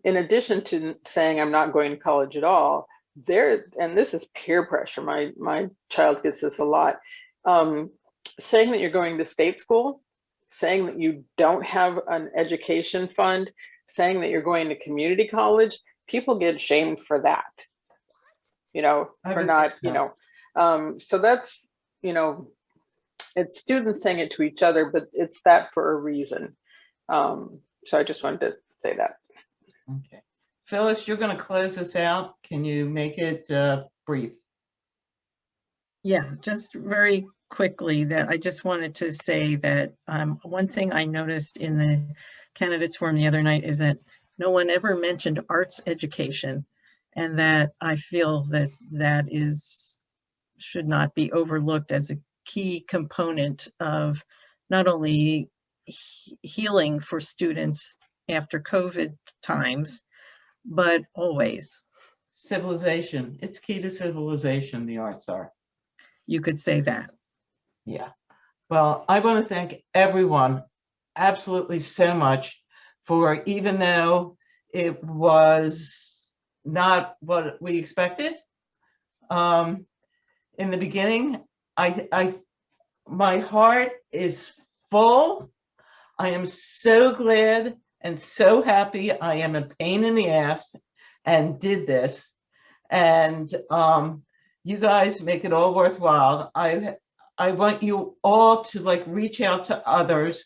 in addition to saying I'm not going to college at all, and this is peer pressure, my child gets this a lot, saying that you're going to state school, saying that you don't have an education fund, saying that you're going to community college, people get shamed for that, for not, so that's, it's students saying it to each other, but it's that for a reason. So I just wanted to say that. Okay. Phyllis, you're going to close us out. Can you make it brief? Yeah, just very quickly that I just wanted to say that one thing I noticed in the candidates forum the other night is that no one ever mentioned arts education, and that I feel that that should not be overlooked as a key component of not only healing for students after COVID times, but always. Civilization. It's key to civilization, the arts are. You could say that. Yeah. Well, I want to thank everyone absolutely so much for, even though it was not what we expected in the beginning, my heart is full. I am so glad and so happy. I am a pain in the ass and did this. And you guys make it all worthwhile. I want you all to like reach out to others.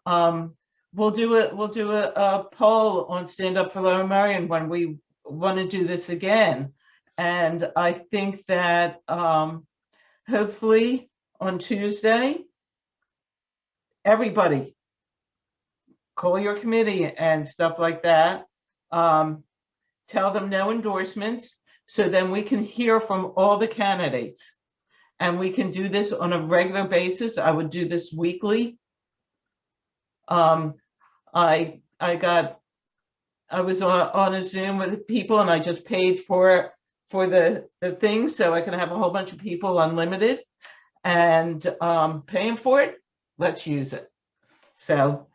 We'll do a poll on Stand Up for Lower Merion when we want to do this again. And I think that hopefully on Tuesday, everybody call your committee and stuff like that. Tell them no endorsements, so then we can hear from all the candidates. And we can do this on a regular basis. I would do this weekly. I was on a Zoom with people, and I just paid for the thing, so I can have a whole bunch of people unlimited, and paying for it, let's use it. So